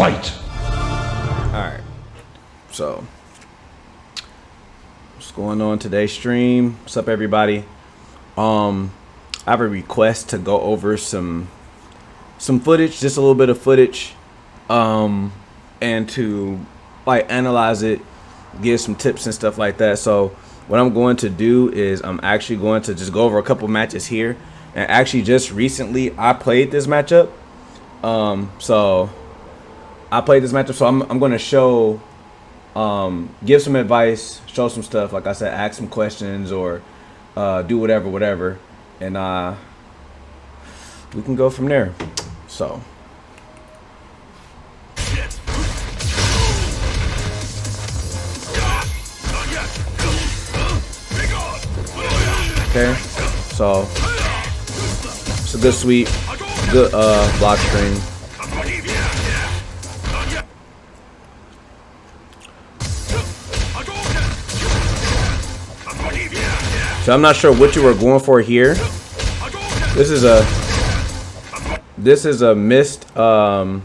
Fight! Alright, so what's going on today's stream? What's up, everybody? I have a request to go over some footage, just a little bit of footage, and to like analyze it, give some tips and stuff like that. So what I'm going to do is I'm actually going to just go over a couple matches here, and actually just recently I played this matchup. So I'm going to show, give some advice, show some stuff, like I said, ask some questions, or do whatever, and we can go from there. So okay, so it's a good sweep, good block string. So I'm not sure what you were going for here. This is a missed I'm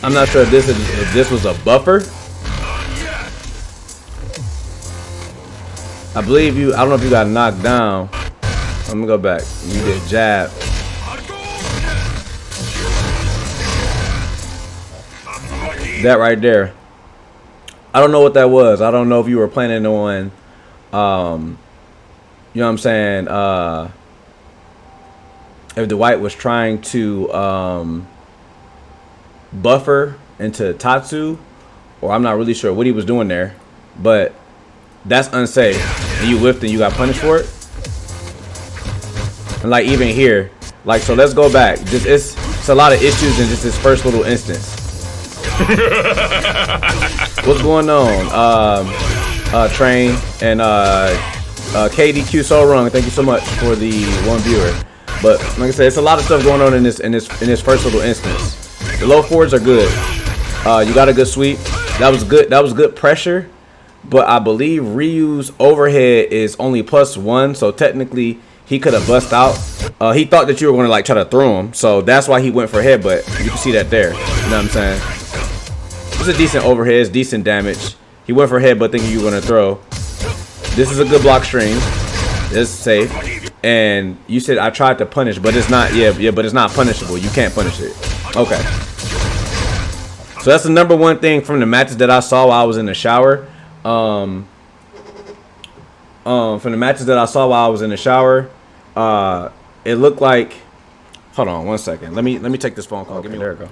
not sure if this was a buffer. I believe you, I don't know if you got knocked down. Let me go back. You did jab. That right there. I don't know what that was. I don't know if you were planning on, you know what I'm saying, if Dwight was trying to buffer into Tatsu, or I'm not really sure what he was doing there, but that's unsafe. And you whiffed and you got punished for it. And like even here, like, so let's go back. Just it's a lot of issues in just this first little instance. What's going on? Train and KDQ So Wrong. Thank you so much for the one viewer. But like I said, it's a lot of stuff going on in this first little instance. The low forwards are good. You got a good sweep. That was good. That was good pressure. But I believe Ryu's overhead is only +1, so technically he could have bust out. He thought that you were going to like try to throw him, so that's why he went for headbutt. You can see that there. You know what I'm saying? It's a decent overhead, it's decent damage. He went for headbutt thinking you were going to throw. This is a good block string. It's safe. And you said I tried to punish, but it's not. Yeah, but it's not punishable. You can't punish it. Okay. So that's the #1 thing from the matches that I saw while I was in the shower. From the matches that I saw while I was in the shower, it looked like. Hold on 1 second. Let me take this phone call. Give me, there we go.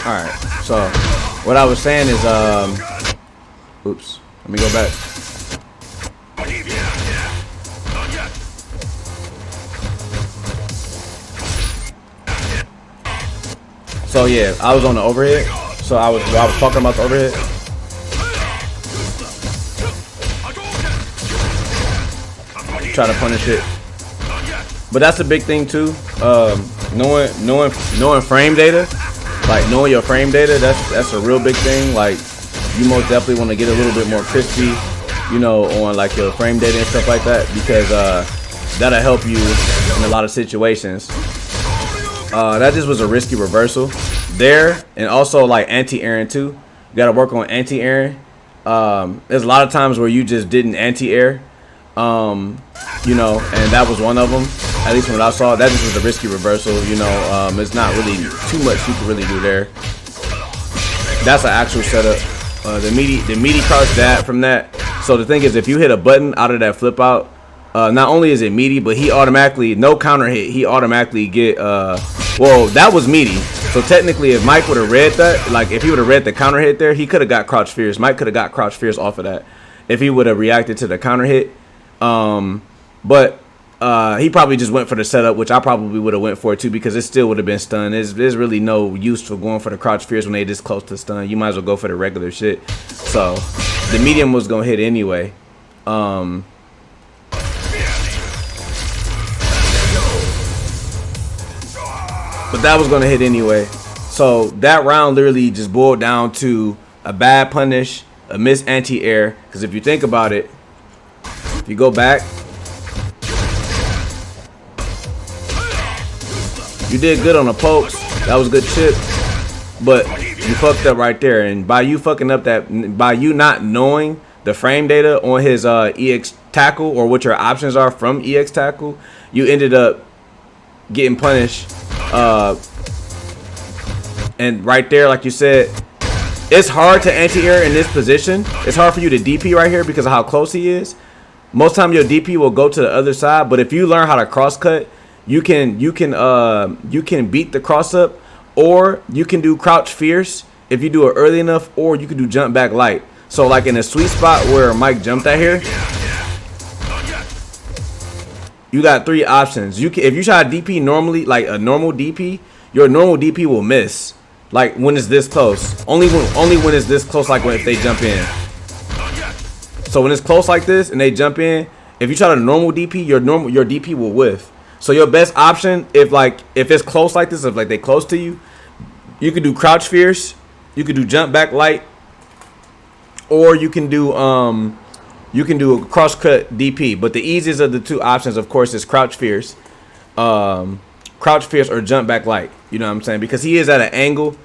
All right. So what I was saying is, oops. Let me go back. So yeah, I was on the overhead. So I was talking about the overhead. Try to punish it. But that's a big thing too. Knowing frame data, like knowing your frame data, that's a real big thing. Like you most definitely want to get a little bit more crispy, you know, on like your frame data and stuff like that, because that'll help you in a lot of situations. That just was a risky reversal there, and also like anti-airing too. You gotta work on anti-airing. There's a lot of times where you just didn't anti-air, you know, and that was one of them. At least when I saw it, that just was a risky reversal. You know, it's not really too much you can really do there. That's an actual setup. The meaty crouch that from that. So the thing is, if you hit a button out of that flip out, not only is it meaty, but he automatically, no counter hit, he automatically get, well, that was meaty. So technically, if Mike would have read that, like if he would have read the counter hit there, he could have got crouch fierce. Mike could have got crouch fierce off of that if he would have reacted to the counter hit. But he probably just went for the setup, which I probably would have went for too, because it still would have been stun. There's really no use for going for the crouch fierce when they this close to stun. You might as well go for the regular shit. So the medium was gonna hit anyway. But that was gonna hit anyway. So that round literally just boiled down to a bad punish a miss anti-air. Because if you think about it, if you go back, you did good on the pokes. That was a good chip. But you fucked up right there. And by you fucking up that, by you not knowing the frame data on his EX tackle or what your options are from EX tackle, you ended up getting punished. And right there, like you said, it's hard to anti-air in this position. It's hard for you to DP right here because of how close he is. Most time your DP will go to the other side, but if you learn how to cross cut, you can beat the cross up, or you can do crouch fierce if you do it early enough, or you can do jump back light. So like in a sweet spot where Mike jumped at here, you got 3 options. You can, if you try to DP normally, like a normal DP, your normal DP will miss. Like when it's this close. Only when it's this close, like when if they jump in. So when it's close like this and they jump in, if you try to normal DP, your DP will whiff. So your best option, if it's close like this, if like they close to you, you can do crouch fierce, you can do jump back light, or you can do a cross cut DP. But the easiest of the 2 options, of course, is crouch fierce or jump back light. You know what I'm saying? Because he is at an angle,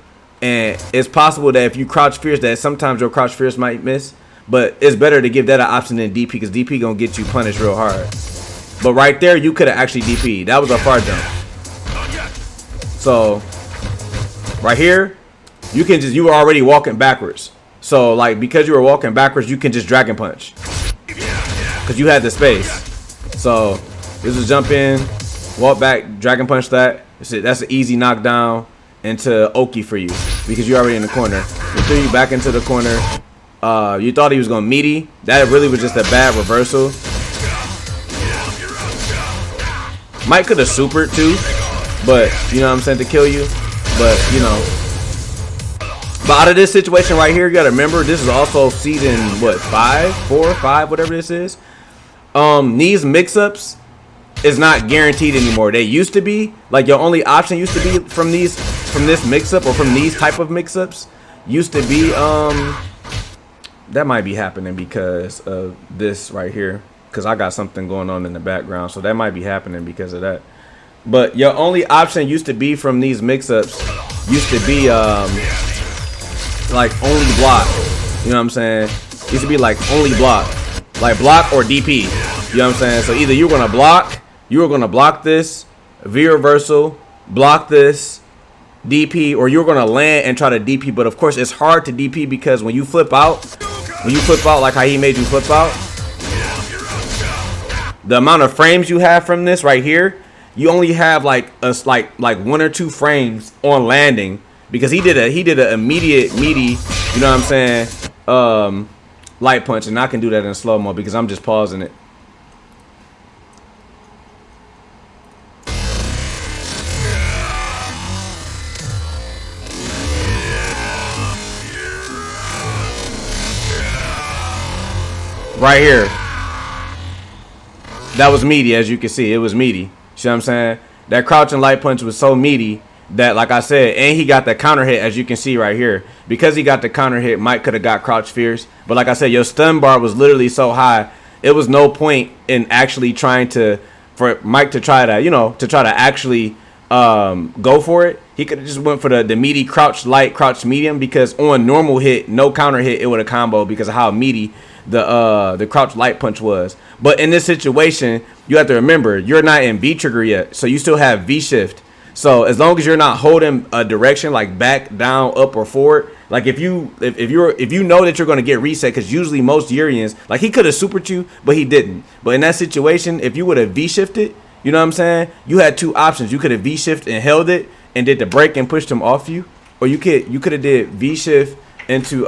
and it's possible that if you crouch fierce, that sometimes your crouch fierce might miss. But it's better to give that an option than DP, because DP gonna get you punished real hard. But right there, you could have actually DP'd. That was a far jump. So right here, you were already walking backwards. So like, because you were walking backwards, you can just dragon punch because you had the space. So this is jump in, walk back, dragon punch that. That's an easy knockdown into Oki for you because you're already in the corner. He threw you back into the corner. You thought he was gonna meaty. That really was just a bad reversal. Mike could have supered too, but you know what I'm saying, to kill you. But you know, but out of this situation right here, you gotta remember this is also season what, 5, 4, 5, whatever this is. These mix-ups is not guaranteed anymore. They used to be, like, your only option used to be from this mix-up or from these type of mix-ups used to be that might be happening because of this right here, because I got something going on in the background, so that might be happening because of that. But your only option used to be from these mix-ups used to be like only block. You know what I'm saying? Used to be like only block, like block or DP. You know what I'm saying? So either you're gonna block this V reversal, block this DP, or you're gonna land and try to DP. But of course, it's hard to DP because when you flip out like how he made you flip out, the amount of frames you have from this right here, you only have like 1 or 2 frames on landing, because he did an immediate meaty, you know what I'm saying, light punch, and I can do that in slow mo because I'm just pausing it. Right here. That was meaty, as you can see. It was meaty. See what I'm saying? That crouching light punch was so meaty that, like I said, and he got the counter hit, as you can see right here. Because he got the counter hit, Mike could have got crouch fierce. But like I said, your stun bar was literally so high, it was no point in actually trying to, for Mike to try to, you know, to try to actually go for it. He could have just went for the meaty crouch light, crouch medium, because on normal hit, no counter hit, it would have comboed because of how meaty the crouch light punch was. But in this situation, you have to remember, you're not in V trigger yet, so you still have V shift. So as long as you're not holding a direction like back, down, up, or forward, like if you know that you're going to get reset, because usually most Uriens, like, he could have supered you, but he didn't. But in that situation, if you would have V shifted, you know what I'm saying, you had 2 options. You could have V shift and held it and did the break and pushed him off you, or you could have did V shift into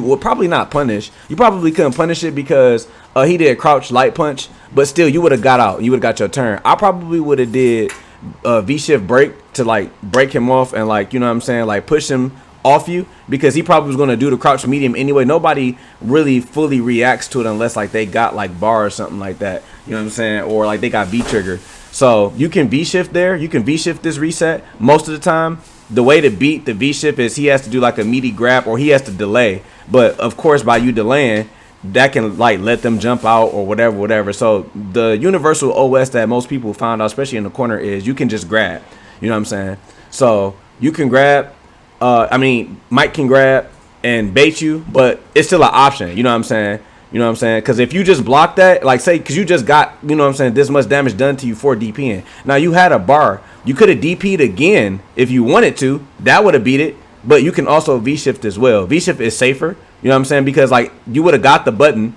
well, probably not punish. You probably couldn't punish it because he did crouch light punch, but still you would have got out. You would have got your turn. I probably would have did V shift break to like break him off and, like, you know what I'm saying, like push him off you, because he probably was going to do the crouch medium anyway. Nobody really fully reacts to it unless like they got like bar or something like that. You know what I'm saying? Or like they got V trigger. So you can V shift there. You can V shift this reset most of the time. the way to beat the V shift is he has to do like a meaty grab or he has to delay. But of course, by you delaying, that can like let them jump out or whatever. So the universal OS that most people found out, especially in the corner, is you can just grab. You know what I'm saying? So you can grab. I mean, Mike can grab and bait you, but it's still an option. You know what I'm saying? You know what I'm saying? Because if you just block that, like say, because you just got, you know what I'm saying, this much damage done to you for DPing. Now you had a bar. You could have DP'd again if you wanted to. That would have beat it. But you can also V-shift as well. V-shift is safer. You know what I'm saying? Because like you would have got the button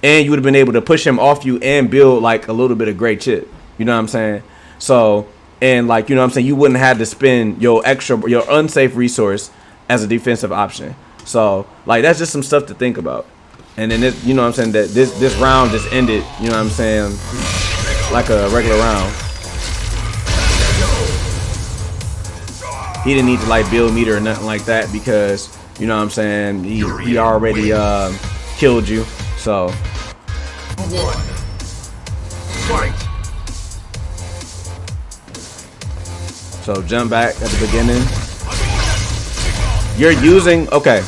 and you would have been able to push him off you and build like a little bit of great chip. You know what I'm saying? So, and like, you know what I'm saying, you wouldn't have to spend your unsafe resource as a defensive option. So like that's just some stuff to think about. And then this, you know what I'm saying, that this round just ended, you know what I'm saying, like a regular round. He didn't need to like build meter or nothing like that because, you know what I'm saying, he already killed you. So jump back at the beginning. You're using, okay.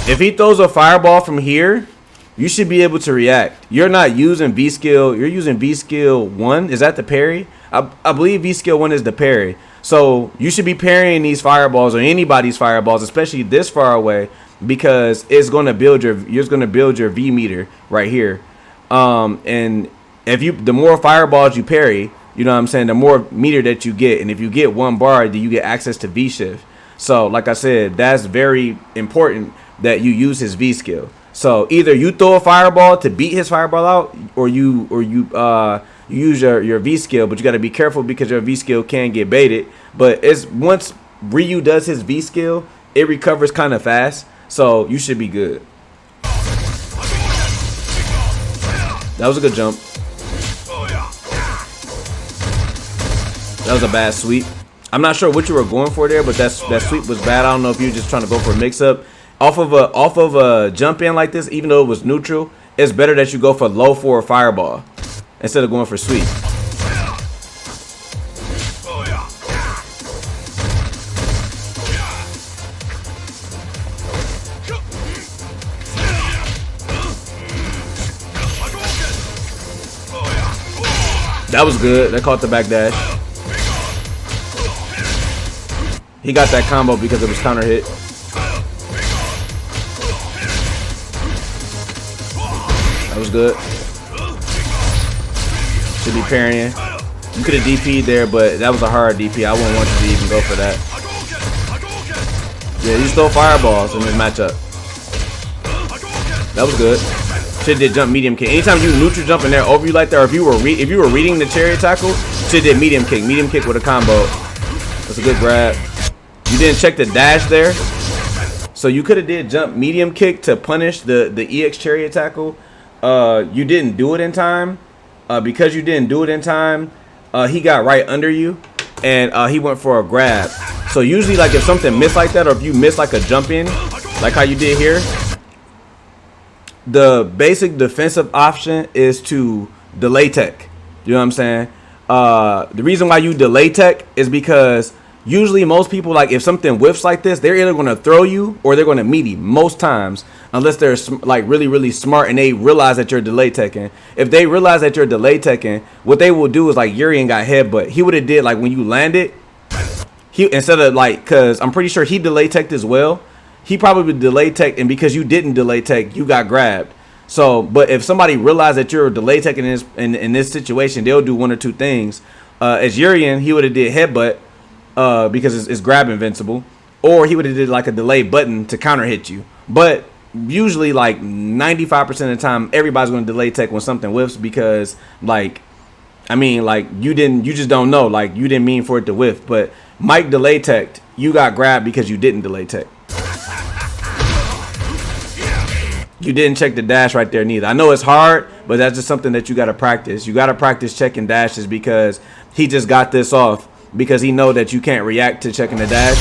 If he throws a fireball from here, you should be able to react. You're not using V skill. You're using V skill 1. Is that the parry? I believe V skill 1 is the parry. So you should be parrying these fireballs or anybody's fireballs, especially this far away, because it's going to build your V meter right here. And if the more fireballs you parry, you know what I'm saying, the more meter that you get. And if you get 1 bar, then you get access to V shift. So like I said, that's very important that you use his V skill. So either you throw a fireball to beat his fireball out, or you use your V skill, but you got to be careful because your V skill can get baited. But it's once Ryu does his V skill, it recovers kind of fast, so you should be good. That was a good jump. That was a bad sweep. I'm not sure what you were going for there, but that sweep was bad. I don't know if you were just trying to go for a mix-up. Off of a jump in like this, even though it was neutral, it's better that you go for low for a fireball instead of going for sweep. That was good. That caught the back dash. He got that combo because it was counter hit. That was good. Should be parrying. You could have DP'd there, but that was a hard DP. I wouldn't want you to even go for that. Yeah, you stole fireballs in this matchup. That was good. Should did jump medium kick. Anytime you neutral jump in there over you like that, or if you were reading the chariot tackle, should did medium kick. Medium kick with a combo. That's a good grab. You didn't check the dash there, so you could have did jump medium kick to punish the EX chariot tackle. You didn't do it in time. Because you didn't do it in time, he got right under you, and he went for a grab. So usually, like if something missed like that, or if you miss like a jump in, like how you did here, the basic defensive option is to delay tech. You know what I'm saying? The reason why you delay tech is because usually most people, like if something whiffs like this, they're either going to throw you or they're going to meet you most times, unless they're like really smart and they realize that you're delay teching. If they realize that you're delay teching, what they will do is like Urien got headbutt. He would have did like when you landed, he instead of like, because I'm pretty sure he delay teched as well, he probably delay tech, and because you didn't delay tech, you got grabbed. So, but if somebody realized that you're delay teching in this situation, they'll do one or two things. As Urien, he would have did headbutt. Because it's grab invincible, or he would have did like a delay button to counter hit you. But usually like 95% of the time, everybody's going to delay tech when something whiffs, because like, I mean, like you just don't know, like you didn't mean for it to whiff. But Mike delay teched, you got grabbed because you didn't delay tech. You didn't check the dash right there neither. I know it's hard, but that's just something that you got to practice. You got to practice checking dashes, because he just got this off because he know that you can't react to checking the dash.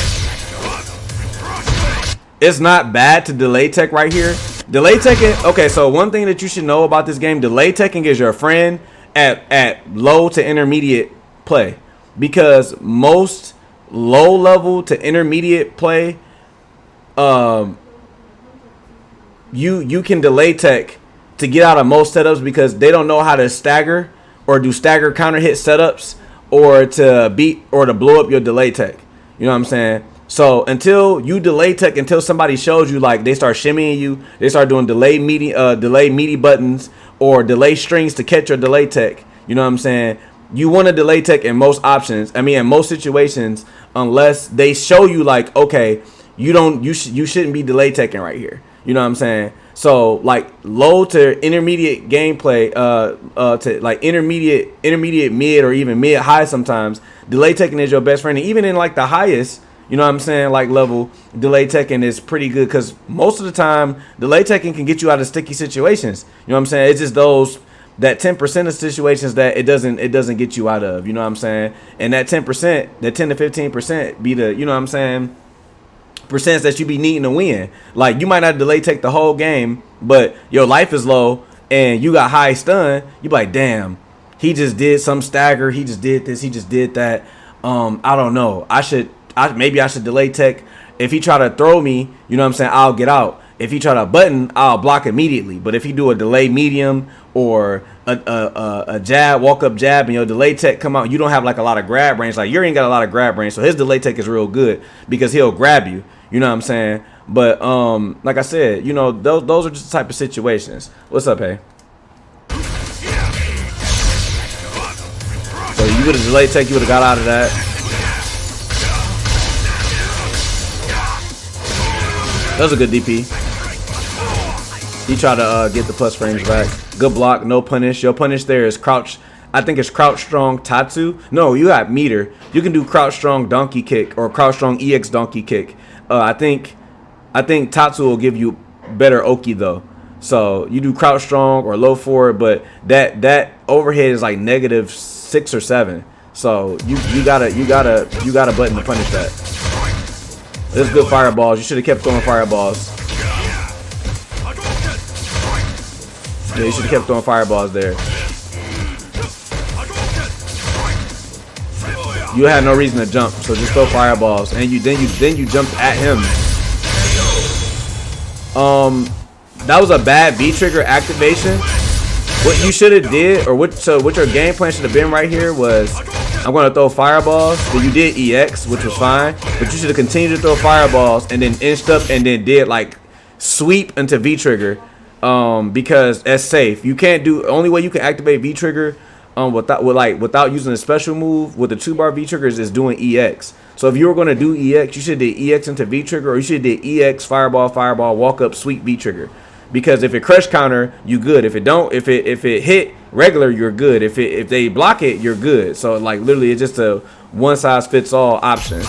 It's not bad to delay tech right here. Delay teching, okay, so one thing that you should know about this game, delay teching is your friend at low to intermediate play. because most low level to intermediate play, you can delay tech to get out of most setups because they don't know how to stagger or do stagger counter hit setups or to beat or to blow up your delay tech. You know what I'm saying? So until you delay tech, until somebody shows you, like they start shimmying you, they start doing delay meaty buttons or delay strings to catch your delay tech. You know what I'm saying? You want to delay tech in most options. I mean, in most situations, unless they show you like, okay, you shouldn't be delay teching right here. You know what I'm saying? So like low to intermediate gameplay, to like intermediate mid or even mid high sometimes, delay teching is your best friend. And even in like the highest, you know what I'm saying, like level, delay teching is pretty good because most of the time delay teching can get you out of sticky situations. You know what I'm saying? It's just that 10% of situations that it doesn't get you out of. You know what I'm saying? And that 10%, that 10 to 15% be the, you know what I'm saying, percents that you be needing to win. Like you might not delay take the whole game, but your life is low and you got high stun. You be like, damn, he just did some stagger, he just did this, he just did that. I don't know. Maybe I should delay tech. If he try to throw me, you know what I'm saying, I'll get out. If he try to button, I'll block immediately. But if he do a delay medium or a jab, walk up jab, and your delay tech come out, you don't have like a lot of grab range. Like Urien got a lot of grab range, so his delay tech is real good because he'll grab you. You know what I'm saying? But like I said, you know, those are just the type of situations. What's up, hey? So you would have delay tech, you would have got out of that. That was a good DP. He tried to get the plus frames back. Good block, no punish. Your punish there is crouch. I think it's crouch strong Tatsu. No, you got meter. You can do crouch strong donkey kick or crouch strong EX donkey kick. I think Tatsu will give you better Oki though. So you do crouch strong or low forward, but that overhead is like -6 or 7. So you gotta button to punish that. This is good fireballs. You should have kept throwing fireballs. Yeah, you should have kept throwing fireballs there. You had no reason to jump, so just throw fireballs. And then you jumped at him. That was a bad V trigger activation. What you should have did, or what your game plan should have been right here was, I'm going to throw fireballs. So you did EX, which was fine, but you should have continued to throw fireballs and then inched up and then did like sweep into V trigger, because that's safe. You can't do, only way you can activate V trigger without using a special move with the 2-bar V triggers is doing EX. So if you were going to do EX, you should do EX into V trigger, or you should do EX fireball, walk up, sweep V trigger. Because if it crush counter, you good. If it don't, if it hit regular, you're good. If they block it, you're good. So like literally, it's just a one size fits all option.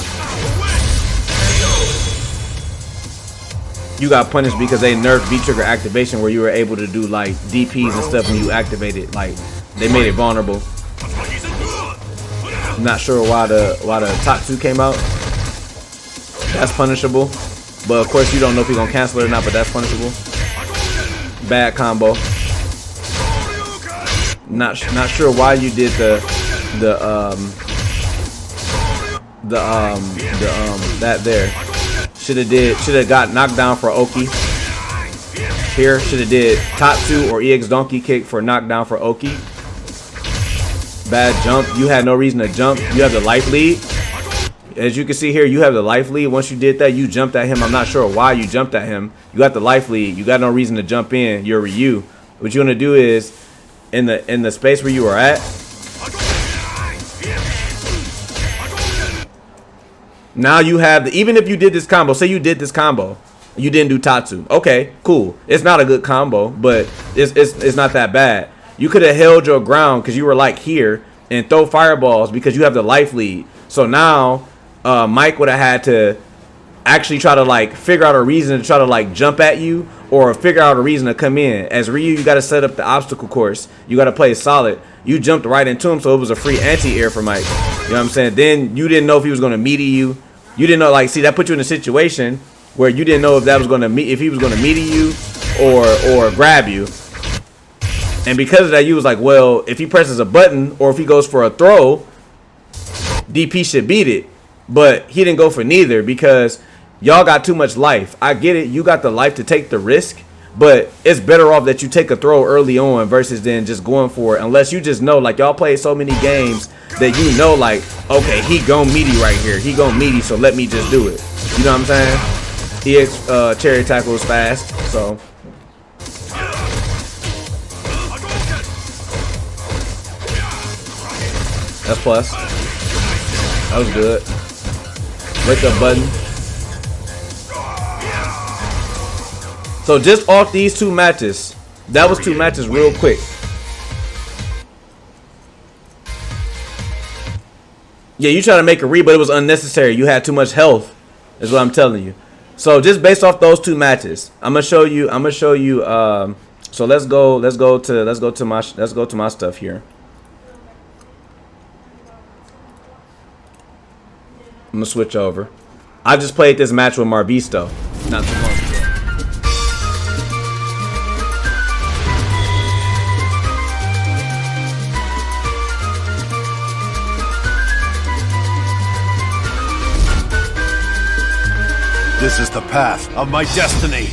You got punished because they nerfed V trigger activation, where you were able to do like DPs and stuff when you activate it. Like they made it vulnerable. I'm not sure why the Tatsu came out. That's punishable, but of course you don't know if you're gonna cancel it or not. But that's punishable. Bad combo. Not sure why you did that there. Should have got knocked down for Oki. Here should have did Tatsu or EX donkey kick for knockdown for Oki. Bad jump. You had no reason to jump. You have the life lead. As you can see here, you have the life lead. Once you did that, you jumped at him. I'm not sure why you jumped at him. You got the life lead. You got no reason to jump in. You're Ryu. What you're gonna do is, in the space where you are at, now you have even if you did this combo, say you did this combo, you didn't do Tatsu. Okay, cool. It's not a good combo, but it's not that bad. You could have held your ground because you were like here and throw fireballs because you have the life lead. So now Mike would have had to actually try to like figure out a reason to try to like jump at you or figure out a reason to come in. As Ryu, you got to set up the obstacle course. You got to play solid. You jumped right into him, so it was a free anti-air for Mike. You know what I'm saying? Then you didn't know if he was going to meaty you. You didn't know, like, see, that put you in a situation where you didn't know if that was going to if he was going to meaty you or grab you. And because of that, you was like, well, if he presses a button or if he goes for a throw, DP should beat it, but he didn't go for neither because y'all got too much life. I get it. You got the life to take the risk, but it's better off that you take a throw early on versus then just going for it. Unless you just know, like, y'all played so many games that you know, like, okay, he gon' meaty right here. He gon' meaty, so let me just do it. You know what I'm saying? EX cherry tackle is fast, so. That's plus. That was good. Wake up button. So just off these 2 matches, that was 2 matches real quick. Yeah, you try to make a read, but it was unnecessary. You had too much health, is what I'm telling you. So just based off those 2 matches, I'm gonna show you. So let's go to my stuff here. I'm gonna switch over. I just played this match with Marvisto not too long ago. This is the path of my destiny.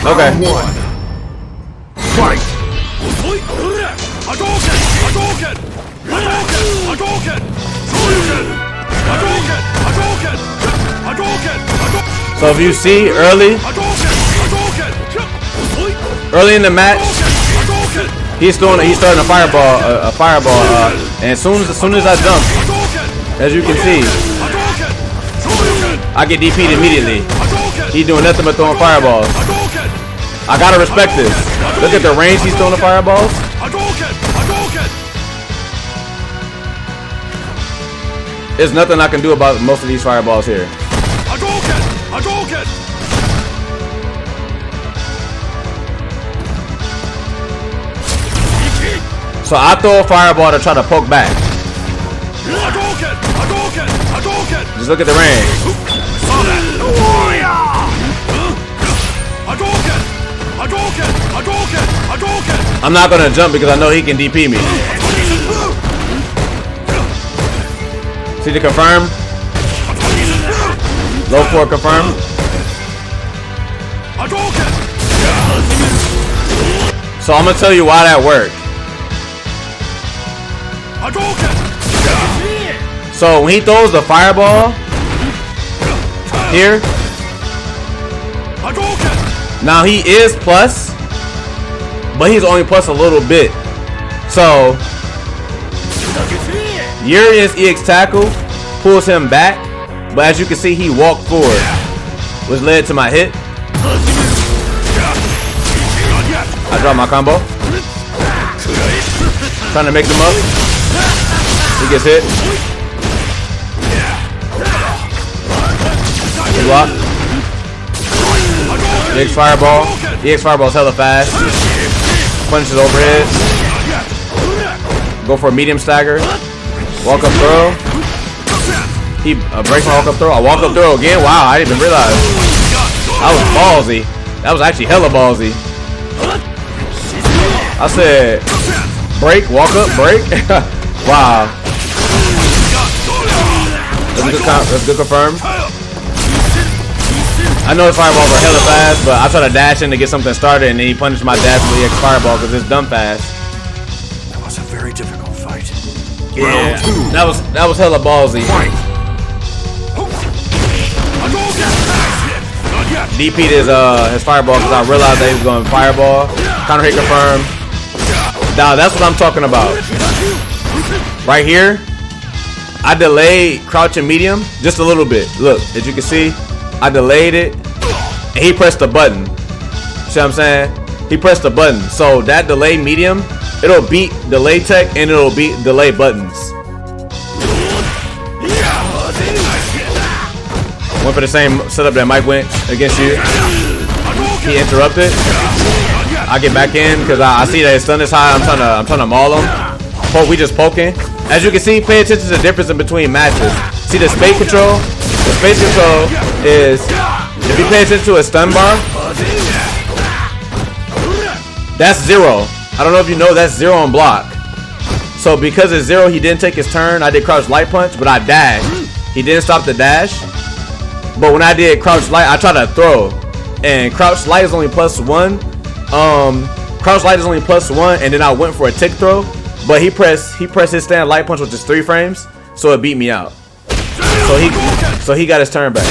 Okay. Fight. So if you see early in the match, he's starting a fireball, and as soon as I jump, as you can see, I get DP'd immediately. He's doing nothing but throwing fireballs. I gotta respect this. Look at the range he's throwing the fireballs. There's nothing I can do about most of these fireballs here. So I throw a fireball to try to poke back. Just look at the range. I'm not gonna jump because I know he can DP me. See the confirm? Low 4 confirm. So I'm gonna tell you why that worked. So when he throws the fireball here, now he is plus, but he's only plus a little bit. So Urien's EX tackle pulls him back, but as you can see, he walked forward, which led to my hit. I dropped my combo. Trying to make them up. He gets hit. Good block. EX fireball. EX fireball's hella fast. Punches overhead. Go for a medium stagger. Walk up throw. He breaks my walk up throw. I walk up throw again. Wow, I didn't even realize. That was ballsy. That was actually hella ballsy. I said break, walk up, break. Wow. That's good confirm. I know the fireballs are hella fast, but I try to dash in to get something started, and then he punished my dash with the EX fireball because it's dumb fast. That was a very difficult fight. Yeah, that was hella ballsy. DP'd his fireball because I realized that he was going fireball. Counter hit confirm. Now that's what I'm talking about. Right here, I delayed crouch and medium just a little bit. Look, as you can see, I delayed it, and he pressed the button. See what I'm saying? He pressed the button. So that delay medium, it'll beat delay tech and it'll beat delay buttons. Went for the same setup that Mike went against you. He interrupted. I get back in because I see that his stun is high. I'm trying to maul him. We just poking. As you can see, pay attention to the difference in between matches. See the space control? The space control is, if you pay attention to a stun bar, that's 0. I don't know if you know, that's 0 on block. So because it's 0, he didn't take his turn. I did crouch light punch, but I dashed. He didn't stop the dash. But when I did crouch light, I tried to throw. And crouch light is only +1. Crouch light is only +1, and then I went for a tick throw. But he pressed his stand light punch, which is 3 frames. So it beat me out. So he got his turn back.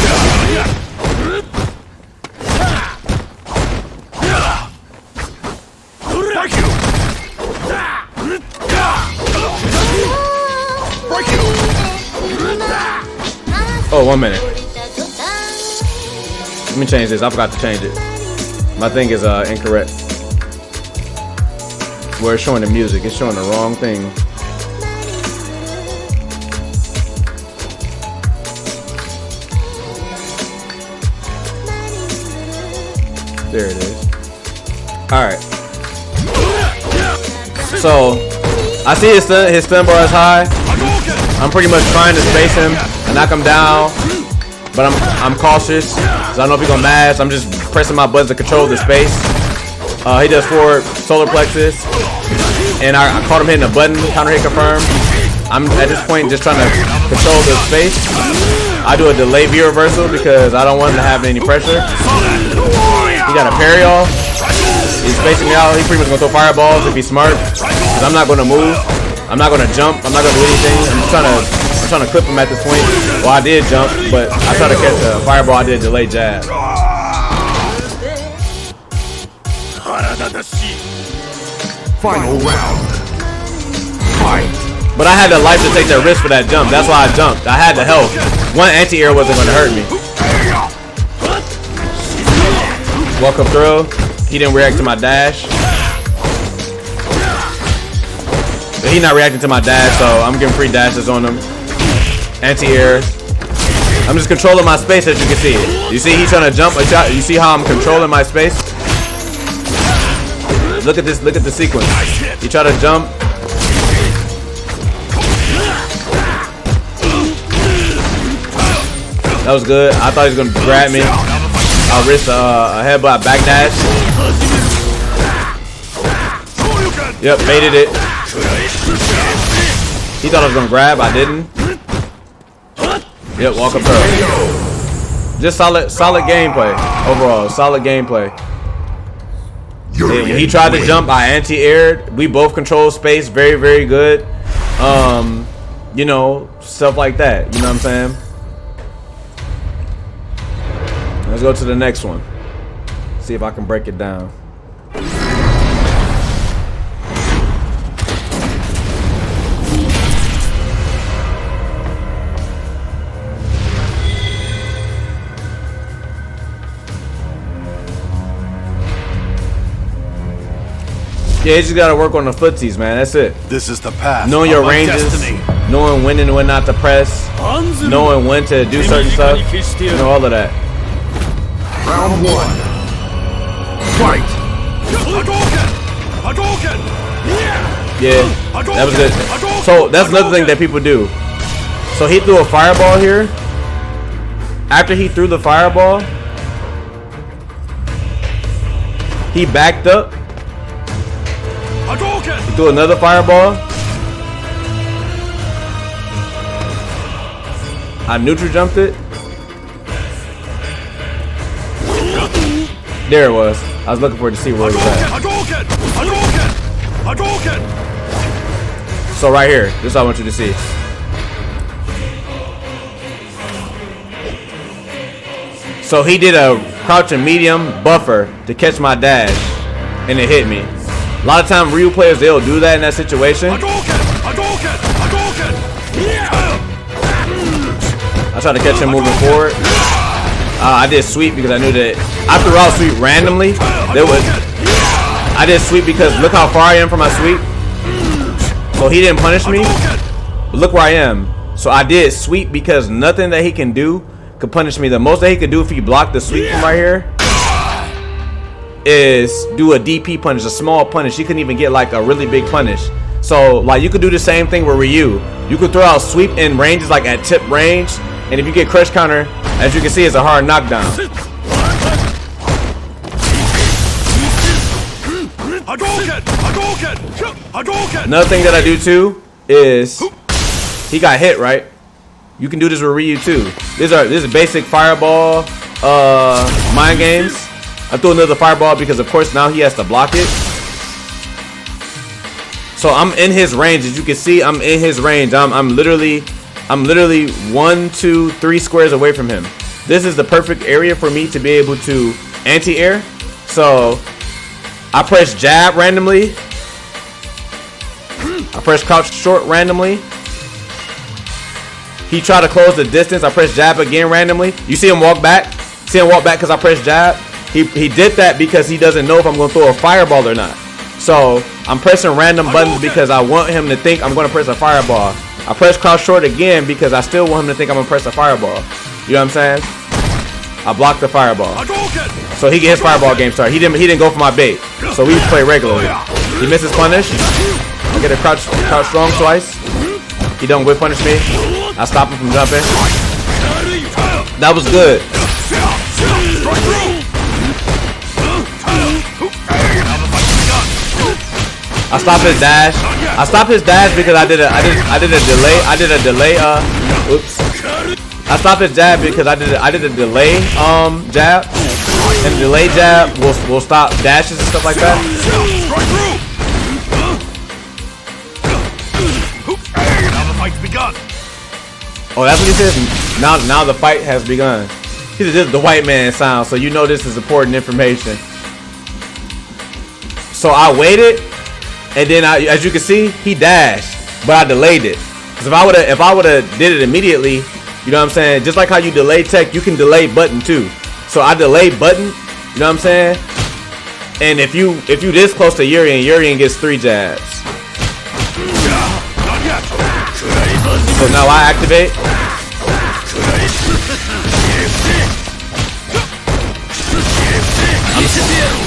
Oh, 1 minute. Let me change this. I forgot to change it. My thing is incorrect. Where it's showing the music, it's showing the wrong thing. There it is. Alright. So I see his stun bar is high. I'm pretty much trying to space him and knock him down, but I'm cautious. So I don't know if he's gonna mash. I'm just pressing my buttons to control the space. He does forward solar plexus, and I caught him hitting a button, counter hit confirm. I'm at this point just trying to control the space. I do a delay V reversal because I don't want him to have any pressure. He got a parry off. He's spacing me out. He's pretty much gonna throw fireballs if he's smart. Cause I'm not gonna move. I'm not gonna jump. I'm not gonna do anything. I'm trying to clip him at this point. Well, I did jump, but I tried to catch a fireball. I did delay jab. Final round. Fight. But I had the life to take that risk for that jump. That's why I jumped. I had the health. One anti-air wasn't gonna hurt me. Welcome through. He didn't react to my dash. But he's not reacting to my dash, so I'm getting free dashes on him. Anti-air. I'm just controlling my space, as you can see. You see he's trying to jump a shot. You see how I'm controlling my space? Look at this, look at the sequence. He tried to jump. That was good. I thought he was gonna grab me. I'll risk a headbutt backdash. Yep, baited it. He thought I was gonna grab, I didn't. Yep, walk up throw. Just solid gameplay overall. Solid gameplay. When he tried to jump, I anti-aired. We both control space very, very good. You know, stuff like that. You know what I'm saying? Let's go to the next one. See if I can break it down. Yeah, you just gotta work on the footsies, man. That's it. This is the path. Knowing your ranges, knowing when and when not to press, knowing when to do certain stuff, you know, all of that. Round 1. Fight. Yeah, that was good. So that's another thing that people do. So he threw a fireball here. After he threw the fireball, he backed up. He threw another fireball. I neutral jumped it. There it was. I was looking for it to see where it was at. So right here, this is what I want you to see. So he did a crouching medium buffer to catch my dash, and it hit me. A lot of time Ryu players, they'll do that in that situation. I tried to catch him moving forward. I did sweep because I knew that I threw out sweep randomly. I did sweep because look how far I am from my sweep. So he didn't punish me. But look where I am. So I did sweep because nothing that he can do could punish me. The most that he could do if he blocked the sweep from right here is do a DP punish, a small punish. He couldn't even get like a really big punish. So like you could do the same thing with Ryu. You could throw out sweep in ranges like at tip range, and if you get crush counter, as you can see, it's a hard knockdown. Another thing that I do too is he got hit, right? You can do this with Ryu too. This is basic fireball mind games. I threw another fireball because of course now he has to block it. So I'm in his range. As you can see, I'm in his range. I'm literally 1, 2, 3 squares away from him. This is the perfect area for me to be able to anti-air. So I press jab randomly. I press crouch short randomly. He tried to close the distance. I press jab again randomly. You see him walk back? See him walk back because I pressed jab? He did that because he doesn't know if I'm going to throw a fireball or not. So I'm pressing random buttons because I want him to think I'm going to press a fireball. I press crouch short again because I still want him to think I'm going to press a fireball. You know what I'm saying? I blocked the fireball. So he get his fireball game started. He didn't go for my bait. So we play regularly. He misses punish. I get a crouch strong twice. He don't whip punish me. I stop him from jumping. That was good. I stopped his dash. I stopped his dash because I did a delay. Oops. I stopped his jab because I did a delay jab. And the delay jab will stop dashes and stuff like that. Oh, that's what he says. Now the fight has begun. He said this is the white man sound, so you know this is important information. So I waited, and then as you can see, he dashed, but I delayed it. Because if I would have did it immediately, you know what I'm saying? Just like how you delay tech, you can delay button too. So I delayed button, you know what I'm saying? And if you this close to Urien gets 3 jabs. So now I activate.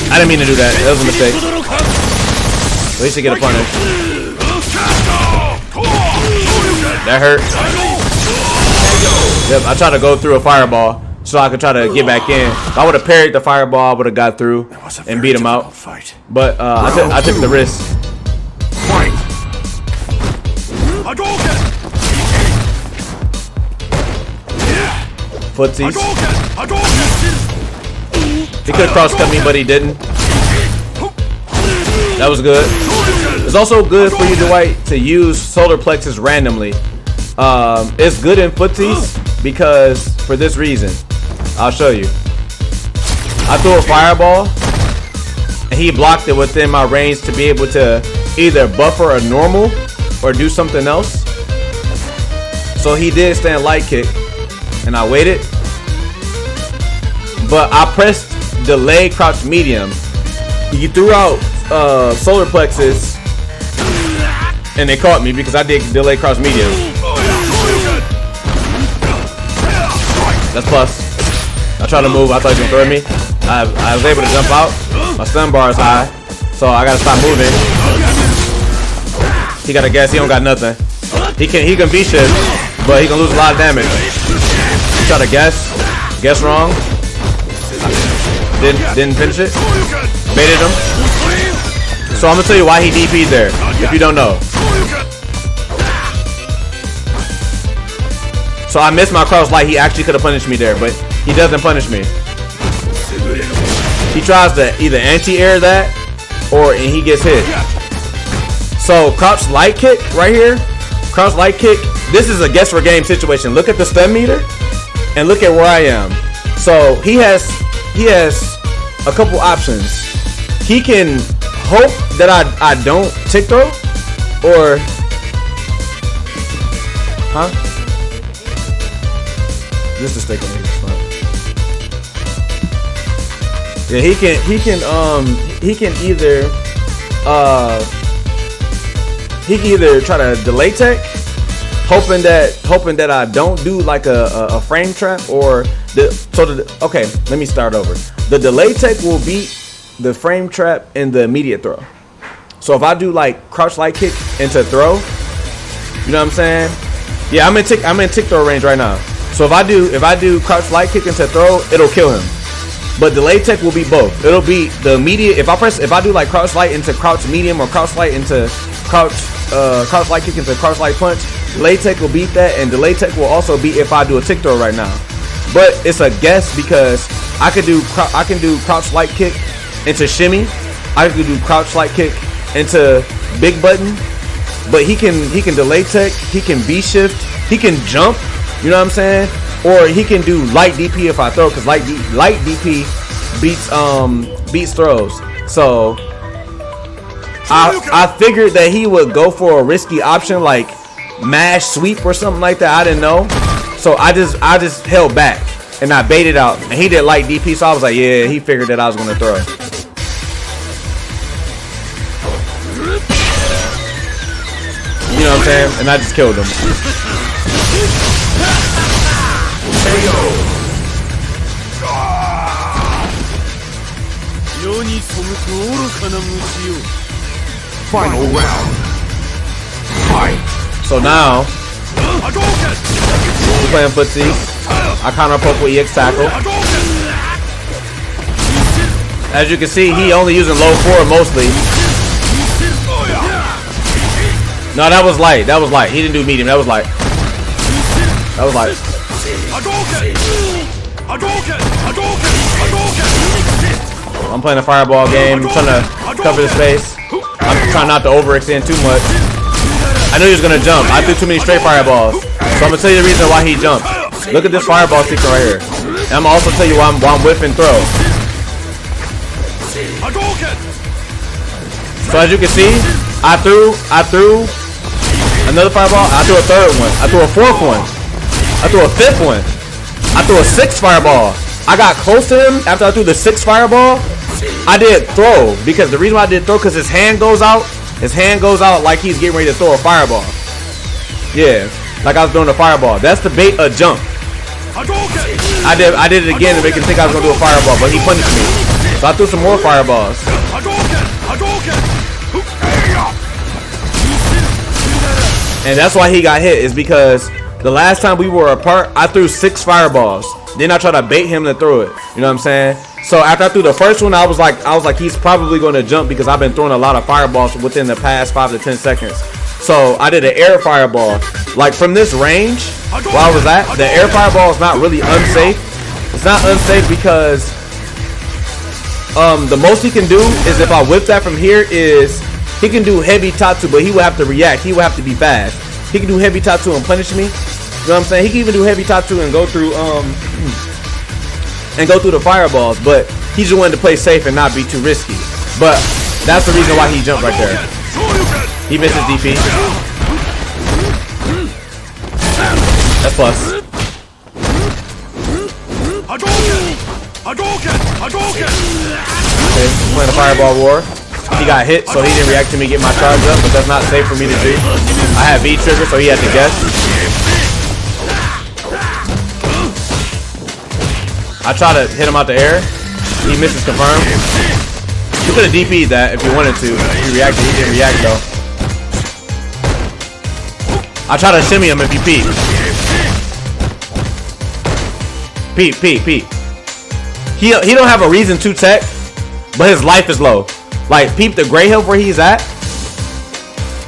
I didn't mean to do that. That was a mistake. At least I get a punish. That hurt. Yep, I tried to go through a fireball so I could try to get back in. If I would have parried the fireball, I would have got through and beat him out. But I took the risk. Footsies. He could have cross-cut me, but he didn't. That was good. It's also good for you, Dwight, to use solar plexus randomly. It's good in footsies because for this reason. I'll show you. I threw a fireball and he blocked it within my range to be able to either buffer a normal or do something else. So he did stand light kick and I waited. But I pressed delay crouch medium. He threw out solar plexus and they caught me because I did delay crouch medium. That's plus. I tried to move. I thought he was gonna throw me. I was able to jump out. My stun bar is high, so I gotta stop moving. He got a guess. He don't got nothing. He can V shift, but he can lose a lot of damage. He tried to guess wrong. Didn't finish it. Baited him. So I'm gonna tell you why he DP'd there, if you don't know. So I missed my cross light. He actually could have punished me there, but he doesn't punish me. He tries to either anti-air that or and he gets hit. So crouch light kick right here. Crouch light kick. This is a guess for game situation. Look at the stun meter and look at where I am. So he has a couple options. He can hope that I don't tick throw or This is taking me. Yeah, he can either try to delay tech, hoping that I don't do like a frame trap or okay, let me start over. The delay tech will beat the frame trap in the immediate throw. So if I do like crouch light kick into throw, you know what I'm saying? Yeah, I'm in tick throw range right now. So if I do crouch light kick into throw, it'll kill him. but delay tech will be both. It'll be the immediate. If I do like crouch light into crouch medium or crouch light into crouch light kick into crouch light punch, delay tech will beat that, and delay tech will also beat if I do a tick throw right now. But it's a guess because I can do crouch light kick into shimmy. I can do crouch light kick into big button. But he can delay tech, he can V shift, he can jump, you know what I'm saying? Or he can do light DP if I throw, because light DP beats throws. So I figured that he would go for a risky option like mash sweep or something like that. I didn't know. So I just held back and I baited out. And he did light DP, so I was like, yeah, he figured that I was gonna throw. You know what I'm saying? And I just killed him. Final round. Fight. So now we're playing footsie. I counter poke with EX tackle. As you can see, he only using low 4 mostly. No, that was light. That was light. He didn't do medium. That was light. That was light. I'm playing a fireball game. I'm trying to cover the space. I'm trying not to overextend too much. I knew he was going to jump. I threw too many straight fireballs. So I'm going to tell you the reason why he jumped. Look at this fireball sequence right here. And I'm going to also tell you why I'm whiffing throw. So as you can see, I threw another fireball. I threw a third one. I threw a fourth one. I threw a fifth one. I threw a sixth fireball. I got close to him after I threw the sixth fireball. I did throw because the reason why I did throw because his hand goes out. His hand goes out like he's getting ready to throw a fireball. Yeah, like I was throwing a fireball. That's the bait a jump. I did it again to make him think I was gonna do a fireball, but he punished me. So I threw some more fireballs. And that's why he got hit, is because the last time we were apart, I threw 6 fireballs. Then I tried to bait him to throw it. You know what I'm saying? So after I threw the first one, I was like, he's probably going to jump because I've been throwing a lot of fireballs within the past 5 to 10 seconds. So I did an air fireball. Like from this range, where I was at, the air fireball is not really unsafe. It's not unsafe because the most he can do is, if I whip that from here, is he can do heavy tatsu, but he will have to react. He will have to be fast. He can do heavy tatsu and punish me. You know what I'm saying? He can even do heavy tatsu and go through the fireballs, but he just wanted to play safe and not be too risky. But that's the reason why he jumped right there. He missed his DP. That's plus. Okay, playing a fireball war. He got hit, so he didn't react to me getting my charge up, but that's not safe for me to do. I had V trigger, so he had to guess. I try to hit him out the air. He misses confirm. You could have DP'd that if you wanted to. He reacted. He didn't react though. I try to shimmy him if you peep. Peep. He don't have a reason to tech, but his life is low. Like, peep the gray hill where he's at.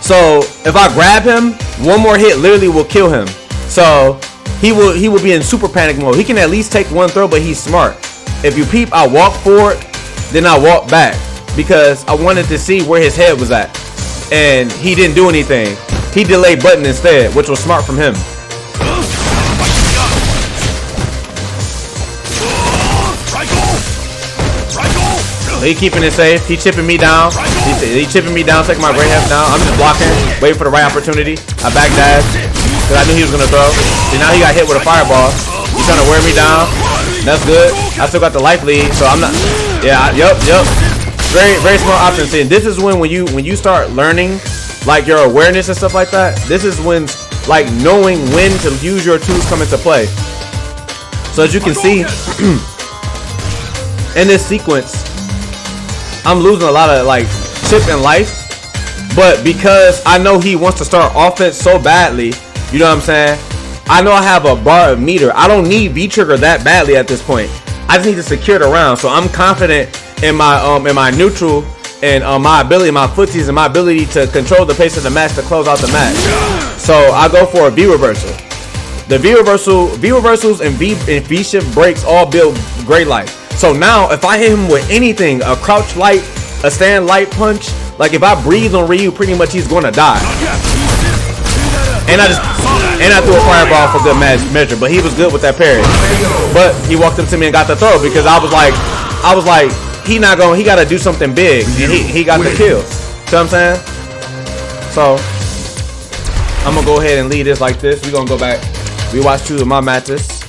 So if I grab him, one more hit literally will kill him. So he will be in super panic mode. He can at least take one throw, but he's smart. If you peep, I walk forward, then I walk back because I wanted to see where his head was at, and he didn't do anything. He delayed button instead, which was smart from him. He keeping it safe. He chipping me down. He chipping me down, taking my gray half down. I'm just blocking, waiting for the right opportunity. I backdash because I knew he was gonna throw. See, now he got hit with a fireball. He's trying to wear me down. That's good. I still got the life lead, so I'm not. Yeah. Yup. Very smart option. See, this is when you start learning, like, your awareness and stuff like that. This is when, like, knowing when to use your tools come into play. So as you can see in this sequence, I'm losing a lot of, like, chip in life, but because I know he wants to start offense so badly, you know what I'm saying? I know I have a bar of meter. I don't need V-trigger that badly at this point. I just need to secure the round. So I'm confident in my neutral and my ability, my footsies, and my ability to control the pace of the match to close out the match. So I go for a V reversal. The V reversals and V shift breaks all build great light. So now if I hit him with anything, a crouch light, a stand light punch, like if I breathe on Ryu, pretty much he's gonna die. And I threw a fireball for good measure, but he was good with that parry. But he walked up to me and got the throw because I was like, he gotta do something big, and he got the kill. See what I'm saying? So I'm gonna go ahead and lead this like this. We're gonna go back. We watch 2 of my matches.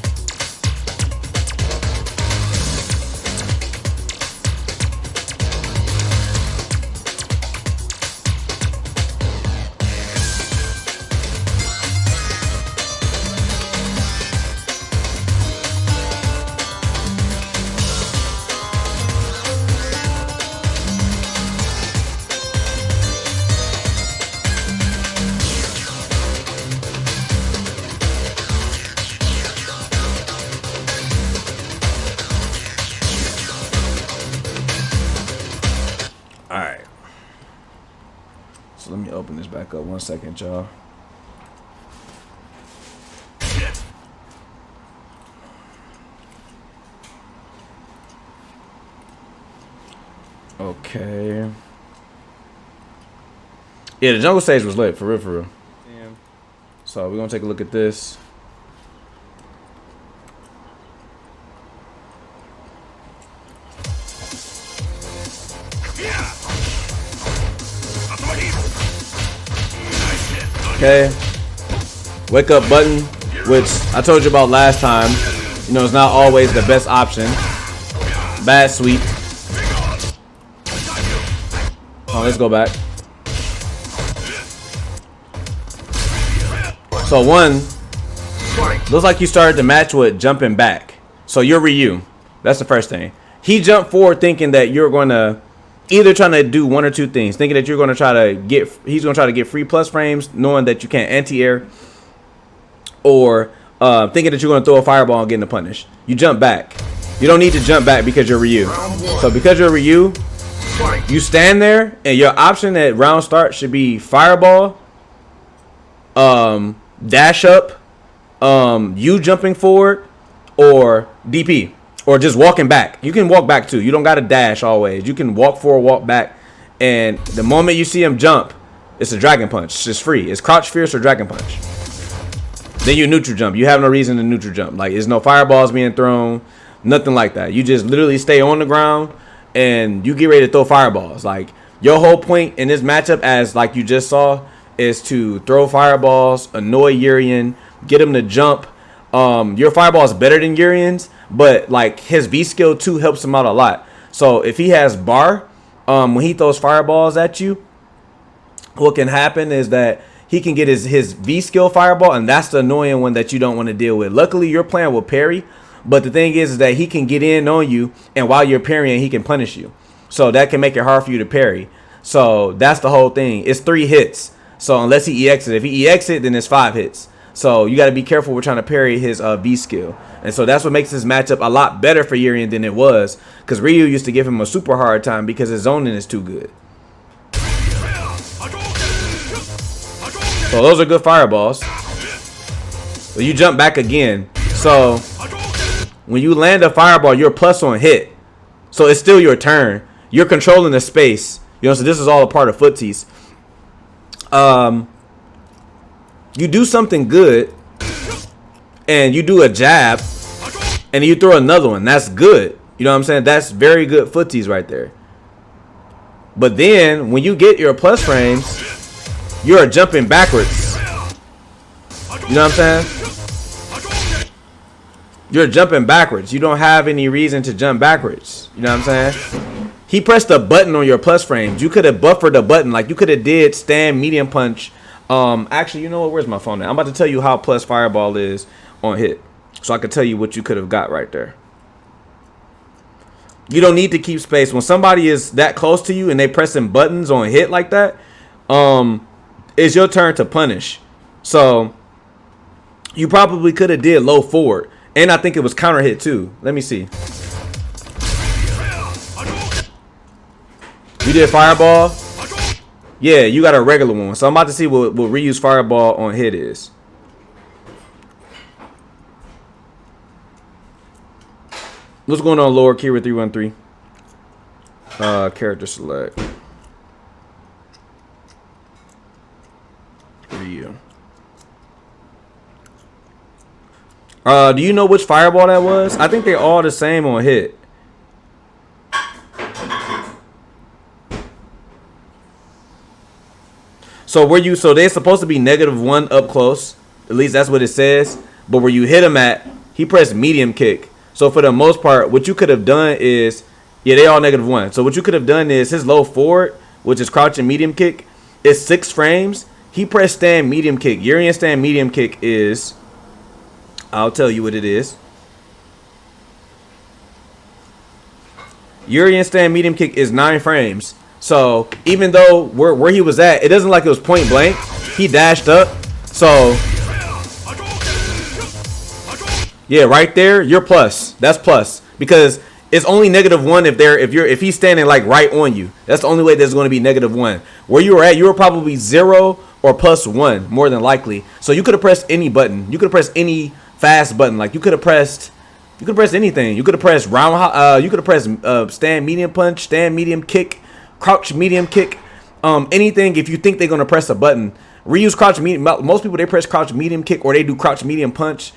Alright. So let me open this back up 1 second, y'all. Okay. Yeah, the jungle stage was lit, for real, for real. Damn. So we're gonna take a look at this. Okay, wake up button, which I told you about last time. You know, it's not always the best option. Bad sweep. Oh, let's go back. So 1, looks like you started the match with jumping back. So you're Ryu. That's the first thing. He jumped forward thinking that you're going to either trying to do 1 or 2 things, thinking that you're going to try to get, he's going to try to get free plus frames, knowing that you can't anti-air, or thinking that you're going to throw a fireball and get a punish. You jump back. You don't need to jump back because you're Ryu. So because you're Ryu, you stand there, and your option at round start should be fireball, dash up, you jumping forward, or DP. Or just walking back. You can walk back too. You don't got to dash always. You can walk forward, walk back. And the moment you see him jump, it's a dragon punch. It's just free. It's crouch fierce or dragon punch. Then you neutral jump. You have no reason to neutral jump. Like, there's no fireballs being thrown. Nothing like that. You just literally stay on the ground and you get ready to throw fireballs. Like, your whole point in this matchup, as like you just saw, is to throw fireballs, annoy Urien, get him to jump. Your fireball is better than Urien's, but like his V skill 2 helps him out a lot. So if he has bar, when he throws fireballs at you, what can happen is that he can get his V skill fireball, and that's the annoying one that you don't want to deal with. Luckily, you're playing with parry, but the thing is that he can get in on you, and while you're parrying, he can punish you. So that can make it hard for you to parry. So that's the whole thing. It's 3 hits. So unless he EXs it. If he EXs it, then it's 5 hits. So you got to be careful. We're trying to parry his V skill. And so that's what makes this matchup a lot better for Urien than it was. Because Ryu used to give him a super hard time because his zoning is too good. So those are good fireballs. So you jump back again. So when you land a fireball, you're plus on hit. So it's still your turn. You're controlling the space. You know, so this is all a part of footsies. You do something good, and you do a jab, and then you throw another one. That's good. You know what I'm saying? That's very good footsies right there. But then, when you get your plus frames, you're jumping backwards. You know what I'm saying? You're jumping backwards. You don't have any reason to jump backwards. You know what I'm saying? He pressed a button on your plus frames. You could have buffered a button. Like, you could have did stand medium punch. Actually, you know what? Where's my phone now? I'm about to tell you how plus fireball is on hit, so I can tell you what you could have got right there. You don't need to keep space. When somebody is that close to you and they pressing buttons on hit like that, it's your turn to punish. So you probably could have did low forward, and I think it was counter hit too. Let me see. did fireball. Yeah, you got a regular one. So I'm about to see what reuse fireball on hit is. What's going on, Lord Kira 313? Character select. Ryu. Do you know which fireball that was? I think they're all the same on hit. So they're supposed to be -1 up close. At least that's what it says. But where you hit him at, he pressed medium kick. So for the most part, what you could have done is, yeah, they all -1. So what you could have done is his low forward, which is crouch and medium kick, is 6 frames. He pressed stand medium kick. Urien stand medium kick is, I'll tell you what it is. Urien stand medium kick is 9 frames. So even though where he was at, it doesn't like it was point blank. He dashed up. So yeah, right there, you're plus. That's plus because it's only -1 if he's standing like right on you. That's the only way there's going to be -1. Where you were at, you were probably 0 or +1 more than likely. So you could have pressed any button. You could have pressed any fast button. Like you could have pressed anything. You could have pressed round. You could have pressed stand medium punch, stand medium kick, crouch medium kick, anything. If you think they're gonna press a button, reuse crouch medium. Most people, they press crouch medium kick or they do crouch medium punch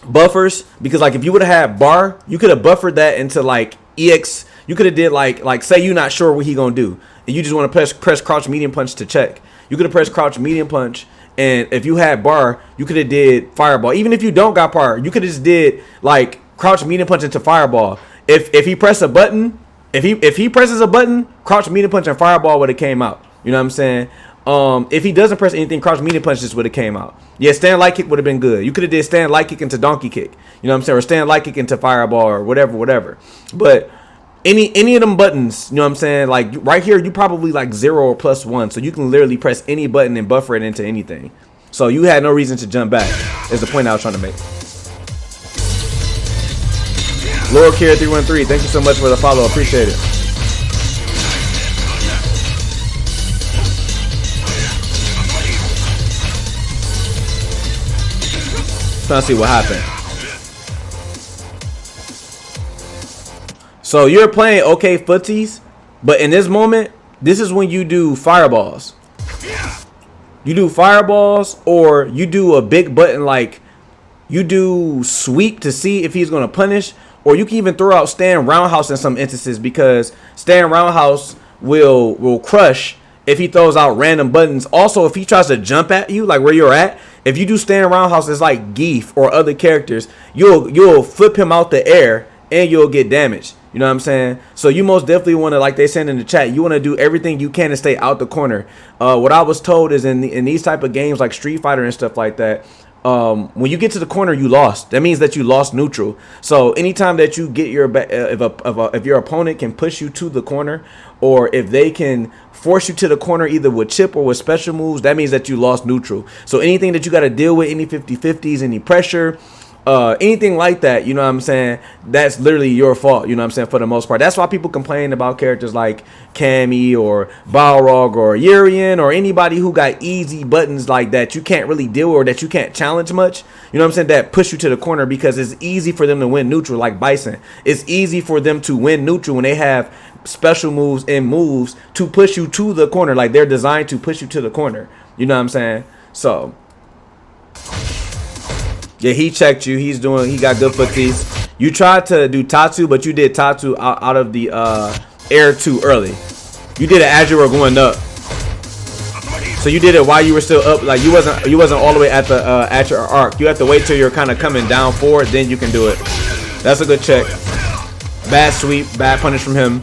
buffers, because like if you would have had bar, you could have buffered that into like EX. You could have did like say you're not sure what he gonna do and you just want to press crouch medium punch to check. You could have pressed crouch medium punch, and if you had bar, you could have did fireball. Even if you don't got bar, you could have just did like crouch medium punch into fireball. If he press a button. If he presses a button, crouch medium punch and fireball would have came out. You know what I'm saying? If he doesn't press anything, crouch medium punch just would have came out. Yeah, stand light kick would have been good. You could have did stand light kick into donkey kick. You know what I'm saying? Or stand light kick into fireball or whatever. But any of them buttons, you know what I'm saying? Like right here, you probably like 0 or +1. So you can literally press any button and buffer it into anything. So you had no reason to jump back, is the point I was trying to make. Lord Kira 313, thank you so much for the follow. Appreciate it. Trying to see what happened. So you're playing okay footsies, but in this moment, this is when you do fireballs. You do fireballs, or you do a big button like you do sweep to see if he's going to punish. Or you can even throw out stand roundhouse in some instances, because stand roundhouse will crush if he throws out random buttons. Also, if he tries to jump at you, like where you're at, if you do stand roundhouse, it's like Geef or other characters, you'll flip him out the air and you'll get damaged. You know what I'm saying? So you most definitely want to, like they said in the chat, you want to do everything you can to stay out the corner. What I was told is in these type of games like Street Fighter and stuff like that, when you get to the corner, you lost. That means that you lost neutral. So anytime that you get your if your opponent can push you to the corner, or if they can force you to the corner either with chip or with special moves, that means that you lost neutral. So anything that you got to deal with, any 50-50s, any pressure, anything like that, you know what I'm saying, that's literally your fault, you know what I'm saying, for the most part. That's why people complain about characters like Cammy or Balrog or Urien or anybody who got easy buttons like that you can't really deal with, or that you can't challenge much, you know what I'm saying, that push you to the corner, because it's easy for them to win neutral. Like Bison, it's easy for them to win neutral when they have special moves and moves to push you to the corner. Like they're designed to push you to the corner, you know what I'm saying. So yeah, he checked you. He got good footies. You tried to do Tatsu, but you did Tatsu out of the air too early. You did it as you were going up. So you did it while you were still up. Like you wasn't all the way at your arc. You have to wait till you're kind of coming down forward, then you can do it. That's a good check. Bad sweep, bad punish from him.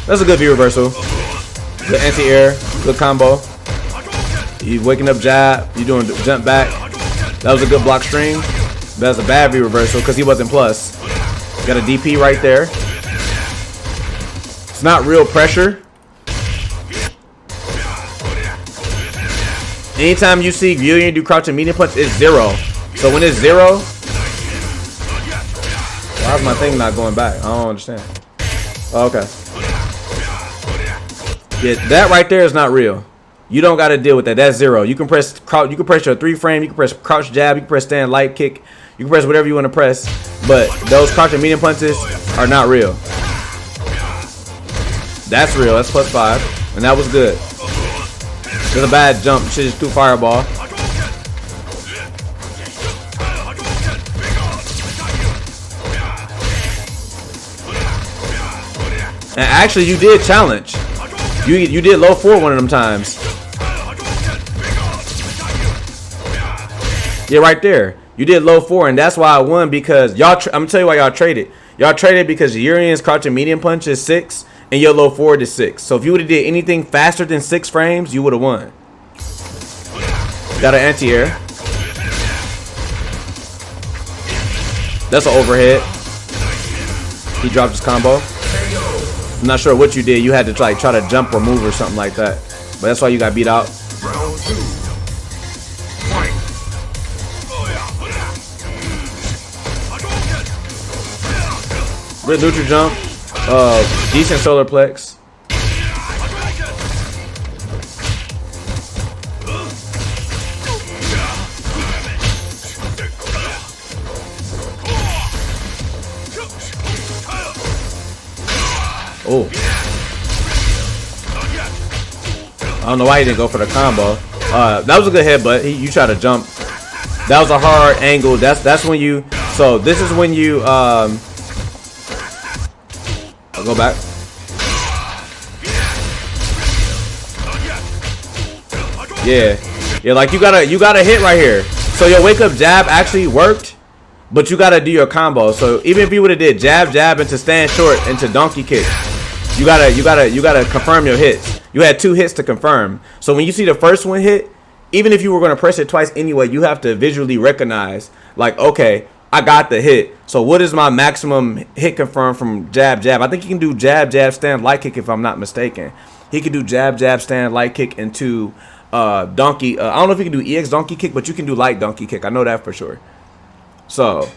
That's a good V reversal. Good anti-air, good combo. You waking up jab. You doing jump back. That was a good block string. That's a bad V reversal because he wasn't plus. Got a DP right there. It's not real pressure. Anytime you see Urien do crouch and medium punch, it's 0. So when it's 0, why is my thing not going back? I don't understand. Oh, okay. Yeah, that right there is not real. You don't got to deal with that. That's 0. You can press crouch. You can press your 3 frame. You can press crouch jab. You can press stand light kick. You can press whatever you want to press. But those crouch and medium punches are not real. That's real. That's +5, and that was good. There's a bad jump. Shit just threw fireball. And actually, you did challenge. You did low 4 one of them times. Yeah, right there. You did low 4, and that's why I won, because y'all. I'm gonna tell you why y'all traded. Y'all traded because Urien's crouch and medium punch is 6, and your low 4 is 6. So if you would have did anything faster than 6 frames, you would have won. Got an anti-air. That's an overhead. He dropped his combo. I'm not sure what you did. You had to try to jump or move or something like that. But that's why you got beat out. Good neutral jump. Decent solar plex. Oh. I don't know why he didn't go for the combo. That was a good headbutt. You tried to jump. That was a hard angle. That's when you. So this is when you. I'll go back. Yeah, like you gotta hit right here. So your wake up jab actually worked, but you gotta do your combo. So even if you would have did jab into stand short into donkey kick, you gotta confirm your hits. You had 2 hits to confirm. So when you see the first one hit, even if you were gonna press it twice anyway, you have to visually recognize, like, okay, I got the hit. So what is my maximum hit confirm from jab? I think he can do jab stand light kick if I'm not mistaken. He can do jab stand light kick into donkey. I don't know if you can do EX donkey kick, but you can do light donkey kick. I know that for sure. So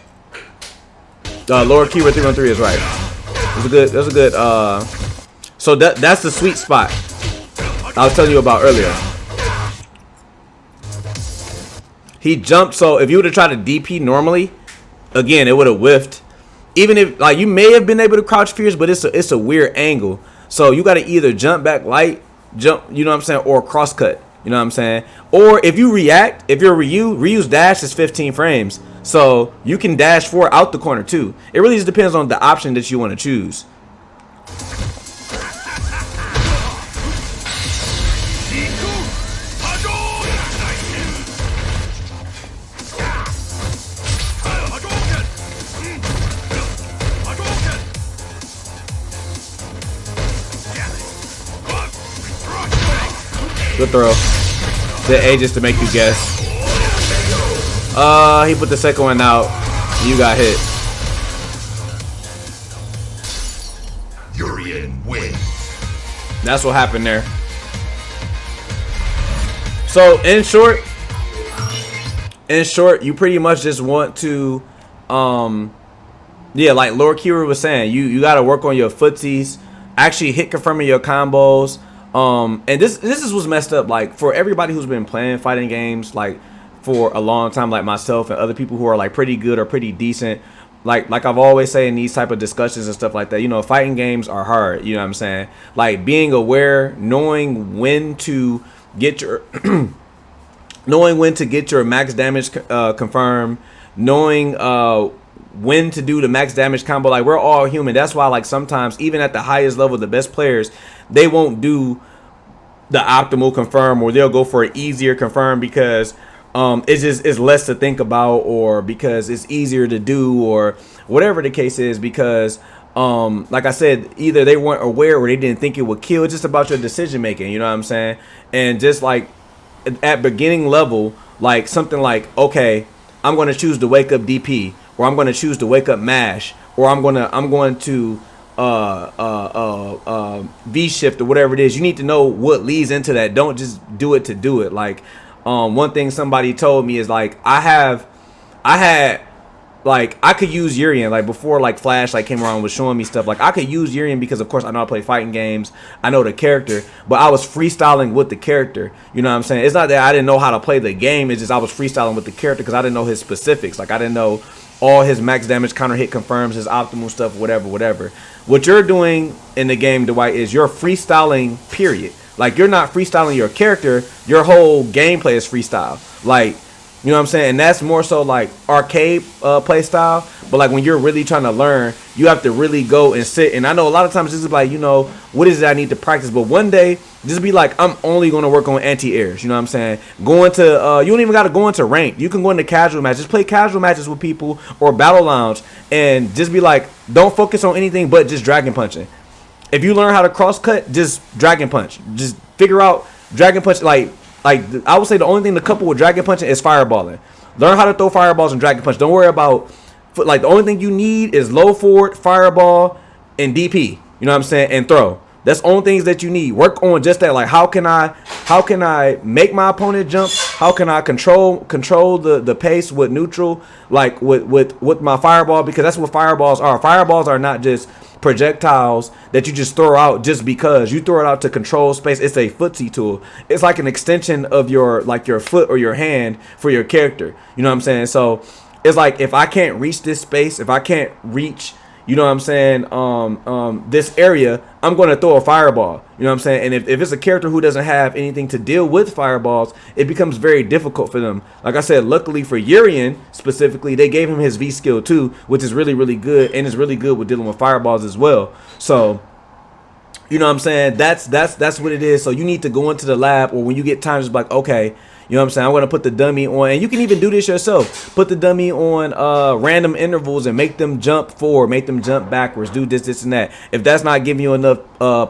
lower keyword 313 is right. That's a good. So that's the sweet spot I was telling you about earlier. He jumped. So if you would have tried to DP normally, again, it would have whiffed. Even if, like, you may have been able to crouch fierce, but it's a weird angle. So you got to either jump back light, you know what I'm saying, or cross cut. You know what I'm saying? Or if you react, if you're Ryu's dash is 15 frames. So you can dash 4 out the corner too. It really just depends on the option that you want to choose. Good throw. The A just to make you guess. He put the second one out. You got hit. Urien wins. That's what happened there. So in short, you pretty much just want to, yeah, like Lord Kira was saying, you got to work on your footsies, actually hit confirming your combos. And this is what's messed up. Like, for everybody who's been playing fighting games like for a long time, like myself and other people who are like pretty good or pretty decent, like I've always said in these type of discussions and stuff like that, you know, fighting games are hard. You know what I'm saying? Like, being aware, knowing when to get your max damage confirmed, knowing when to do the max damage combo. Like, we're all human. That's why, like, sometimes even at the highest level, the best players, they won't do the optimal confirm, or they'll go for an easier confirm because it's less to think about, or because it's easier to do, or whatever the case is, because like I said, either they weren't aware or they didn't think it would kill. It's just about your decision making, you know what I'm saying? And just like at beginning level, like something like, okay, I'm going to choose to wake up DP, or I'm going to choose to wake up mash, or I'm going to V shift, or whatever it is. You need to know what leads into that. Don't just do it to do it. Like, one thing somebody told me is, like, I had like I could use Urien, like before like Flash like came around and was showing me stuff, like I could use Urien because of course I know how to play fighting games, I know the character, but I was freestyling with the character, you know what I'm saying? It's not that I didn't know how to play the game, it's just I was freestyling with the character because I didn't know his specifics, like I didn't know all his max damage, counter hit confirms, his optimal stuff, whatever. What you're doing in the game, Dwight, is you're freestyling, period. Like you're not freestyling your character, your whole gameplay is freestyle, like, you know what I'm saying? And that's more so like arcade play style. But like when you're really trying to learn, you have to really go and sit. And I know a lot of times this is like, you know, what is it I need to practice? But one day, just be like, I'm only going to work on anti-airs. You know what I'm saying? Going to, you don't even got to go into ranked. You can go into casual matches. Just play casual matches with people or battle lounge. And just be like, don't focus on anything but just dragon punching. If you learn how to cross cut, just dragon punch. Just figure out dragon punch, like I would say the only thing to couple with dragon punching is fireballing. Learn how to throw fireballs and dragon punch. Don't worry about, like, the only thing you need is low forward, fireball, and DP. You know what I'm saying? And throw. That's the only things that you need. Work on just that. Like, how can I make my opponent jump? How can I control the pace with neutral, like with my fireball? Because that's what fireballs are. Fireballs are not just projectiles that you just throw out just because. You throw it out to control space. It's a footsie tool. It's like an extension of your foot or your hand for your character. You know what I'm saying? So it's like, if I can't reach this space, if I can't reach, you know what I'm saying, this area, I'm going to throw a fireball. You know what I'm saying? And if it's a character who doesn't have anything to deal with fireballs, it becomes very difficult for them. Like I said, luckily for Urien specifically, they gave him his V skill too, which is really, really good, and is really good with dealing with fireballs as well. So, you know what I'm saying? That's what it is. So you need to go into the lab, or when you get time, just like, okay, you know what I'm saying, I'm going to put the dummy on, and you can even do this yourself. Put the dummy on random intervals and make them jump forward, make them jump backwards, do this, and that. If that's not giving you enough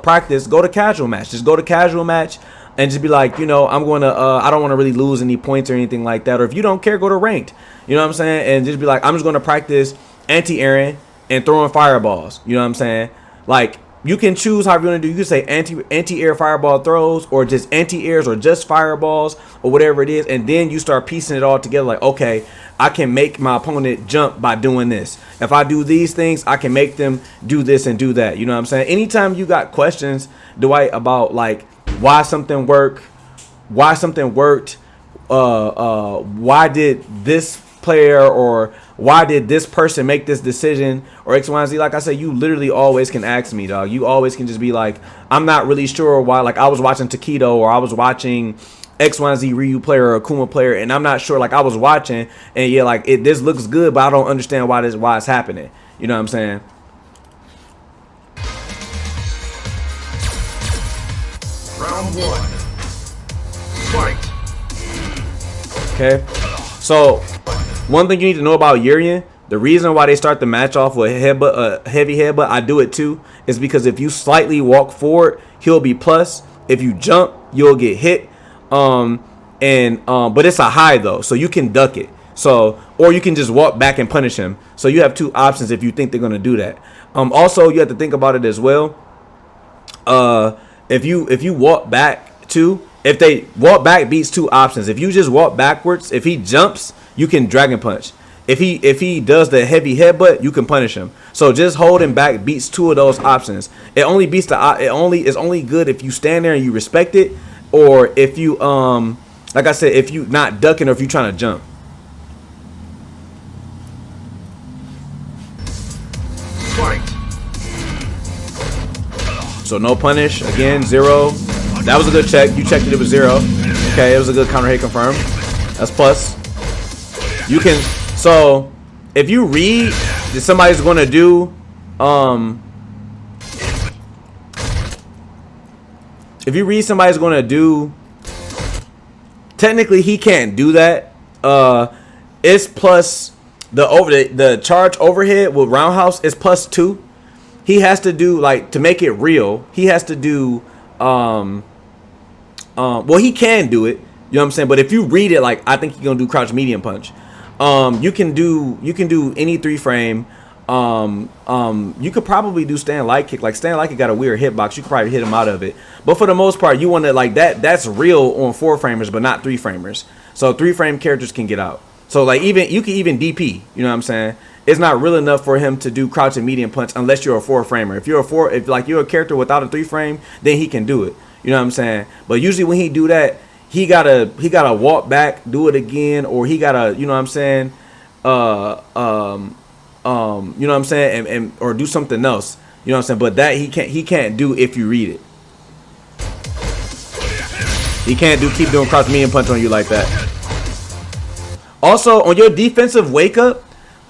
practice, go to casual match. Just go to casual match and just be like, you know, I'm going to, I don't want to really lose any points or anything like that. Or if you don't care, go to ranked. You know what I'm saying? And just be like, I'm just going to practice anti-airing and throwing fireballs. You know what I'm saying? Like, you can choose however you want to do. You can say anti-air fireball throws, or just anti-airs, or just fireballs, or whatever it is. And then you start piecing it all together. Like, okay, I can make my opponent jump by doing this. If I do these things, I can make them do this and do that. You know what I'm saying? Anytime you got questions, Dwight, about like why something worked, why did this player, or why did this person make this decision, or X, Y, and Z, like I said, you literally always can ask me, dog. You always can just be like, I'm not really sure why. Like, I was watching Taquito, or I was watching X, Y, and Z Ryu player or Akuma player, and I'm not sure. Like, I was watching, and yeah, like, this looks good, but I don't understand why it's happening. You know what I'm saying? Round one. Fight. Okay. So, one thing you need to know about Urien, the reason why they start the match off with heavy headbutt, I do it too, is because if you slightly walk forward, he'll be plus. If you jump, you'll get hit. But it's a high though, so you can duck it. So, or you can just walk back and punish him. So you have two options if you think they're gonna do that. Also, you have to think about it as well. If you walk back too, if they walk back beats two options. If you just walk backwards, if he jumps, you can dragon punch. If he does the heavy headbutt, you can punish him. So just holding back beats two of those options. It only beats is only good if you stand there and you respect it, or if you like I said, if you not ducking, or if you trying to jump. Fight. So no punish again, 0. That was a good check. You checked it was 0. Okay, it was a good counter hit confirm. That's plus. You can, so if you read that somebody's going to do, if you read somebody's going to do, technically he can't do that. It's plus the charge overhead with roundhouse is plus 2. He has to do, like, to make it real, he has to do, well, he can do it, you know what I'm saying? But if you read it, like, I think he's gonna do crouch medium punch. You can do any 3 frame. You could probably do stand light kick. Like, stand light kick got a weird hitbox. You could probably hit him out of it. But for the most part, you want to, like, that's real on 4 framers, but not 3 framers. So 3 frame characters can get out. So like even you can even DP. You know what I'm saying? It's not real enough for him to do crouch and medium punch unless you're a 4-framer. If you're if like you're a character without a 3-frame, then he can do it. You know what I'm saying? But usually when he do that, he gotta walk back, do it again, or he gotta, you know what I'm saying? You know what I'm saying? And or do something else. You know what I'm saying? But that he can't do if you read it. He can't keep doing crouch medium punch on you like that. Also, on your defensive wake up,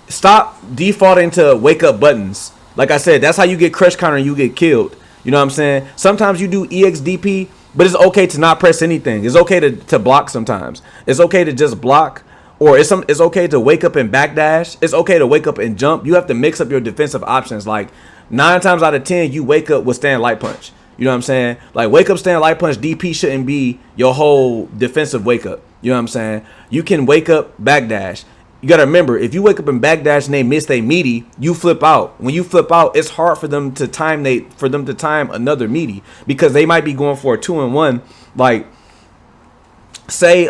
stop defaulting to wake up buttons. Like I said, that's how you get crush counter and you get killed. You know what I'm saying? Sometimes you do EXDP, but it's okay to not press anything. It's okay to block sometimes. It's okay to just block, or it's okay to wake up and backdash. It's okay to wake up and jump. You have to mix up your defensive options. Like 9 times out of 10, you wake up with stand light punch. You know what I'm saying? Like wake up, stand light punch, DP shouldn't be your whole defensive wake up. You know what I'm saying? You can wake up, backdash. You got to remember, if you wake up and backdash and they miss their meaty, you flip out. When you flip out, it's hard for them to time another meaty because they might be going for a 2-in-1. Like, say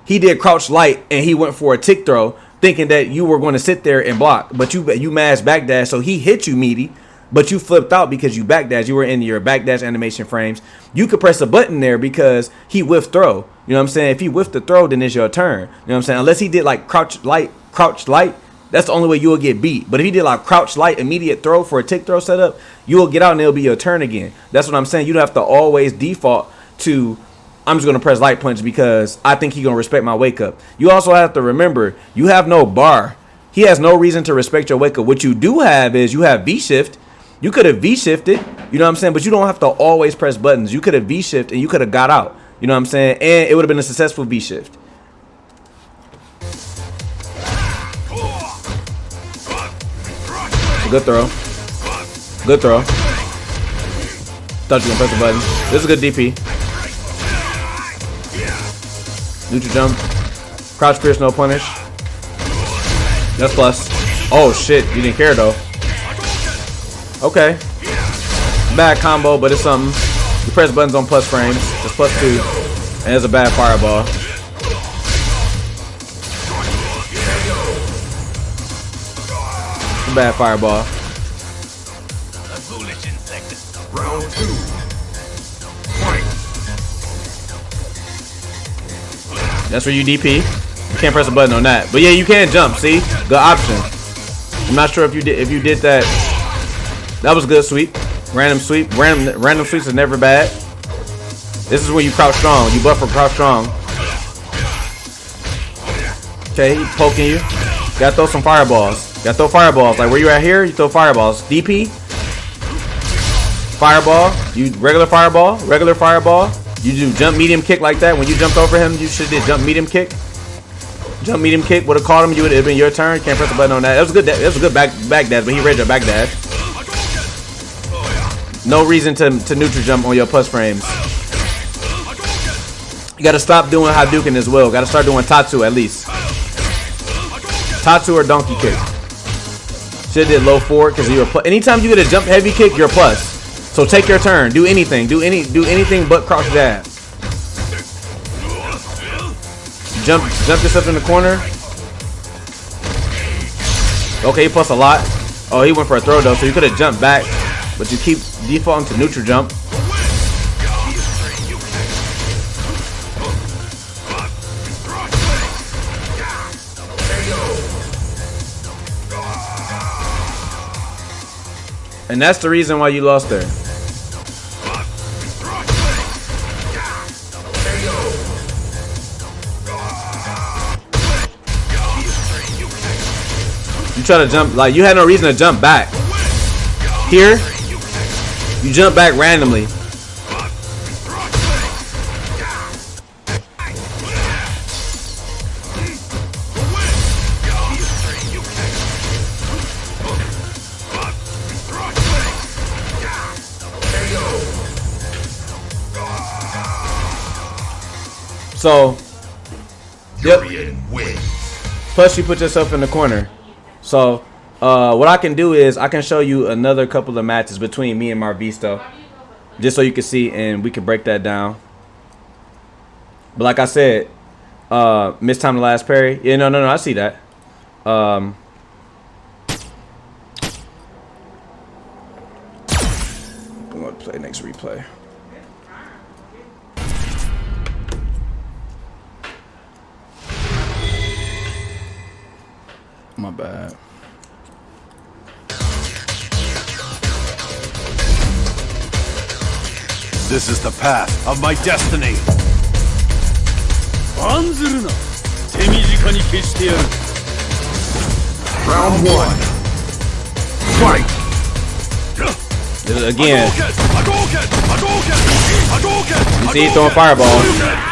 he did crouch light and he went for a tick throw, thinking that you were going to sit there and block, but you mash backdash, so he hit you meaty, but you flipped out because you backdash. You were in your backdash animation frames. You could press a button there because he whiffed throw. You know what I'm saying? If he whiffed the throw, then it's your turn. You know what I'm saying? Unless he did like crouch light, that's the only way you will get beat. But if he did like crouch light, immediate throw for a tick throw setup, you will get out and it'll be your turn again. That's what I'm saying. You don't have to always default to, I'm just going to press light punch because I think he's going to respect my wake up. You also have to remember, you have no bar. He has no reason to respect your wake up. What you do have is you have V-shift. You could have V-shifted, you know what I'm saying? But you don't have to always press buttons. You could have V-shift and you could have got out. You know what I'm saying? And it would have been a successful V-shift. Good throw. Good throw. Thought you were going to press the button. This is a good DP. Neutral jump. Crouch pierce, no punish. That's plus. Oh, shit. You didn't care, though. Okay. Bad combo, but it's something. You press buttons on plus frames. It's +2. And it's a bad fireball. It's a bad fireball. Round 2. That's where you DP. You can't press a button on that. But yeah, you can jump, see? Good option. I'm not sure if you did that. That was a good sweep. Random sweep. Random sweeps is never bad. This is when you crouch strong. You buffer crouch strong. Okay, he poking you. Gotta throw some fireballs. Gotta throw fireballs. Like where you at here, you throw fireballs. DP. Fireball. You regular fireball. Regular fireball. You do jump medium kick like that. When you jumped over him, you should have did jump medium kick. Jump medium kick would have caught him. You would have been your turn. Can't press the button on that. That was good. That was a good back dash, but he read your back dash. No reason to neutral jump on your plus frames. You gotta stop doing Hadouken as well. Gotta start doing Tatsu at least. Tatsu or donkey kick. Should have did low forward because you were plus. Anytime you get a jump heavy kick, you're plus. So take your turn. Do anything. Do anything but crouch jab. Jump yourself in the corner. Okay, he plus a lot. Oh, he went for a throw though, so you could have jumped back, but you keep defaulting to neutral jump. And that's the reason why you lost there. You try to jump, like you had no reason to jump back. Here, you jump back randomly. So, yep. Plus, you put yourself in the corner. So, what I can do is I can show you another couple of matches between me and Marvisto, just so you can see and we can break that down. But like I said, Missed time the last parry. Yeah, no, I see that. I'm gonna play next replay. My bad. This is the path of my destiny. Round 1. Fight. Again. You see, throwing fireball.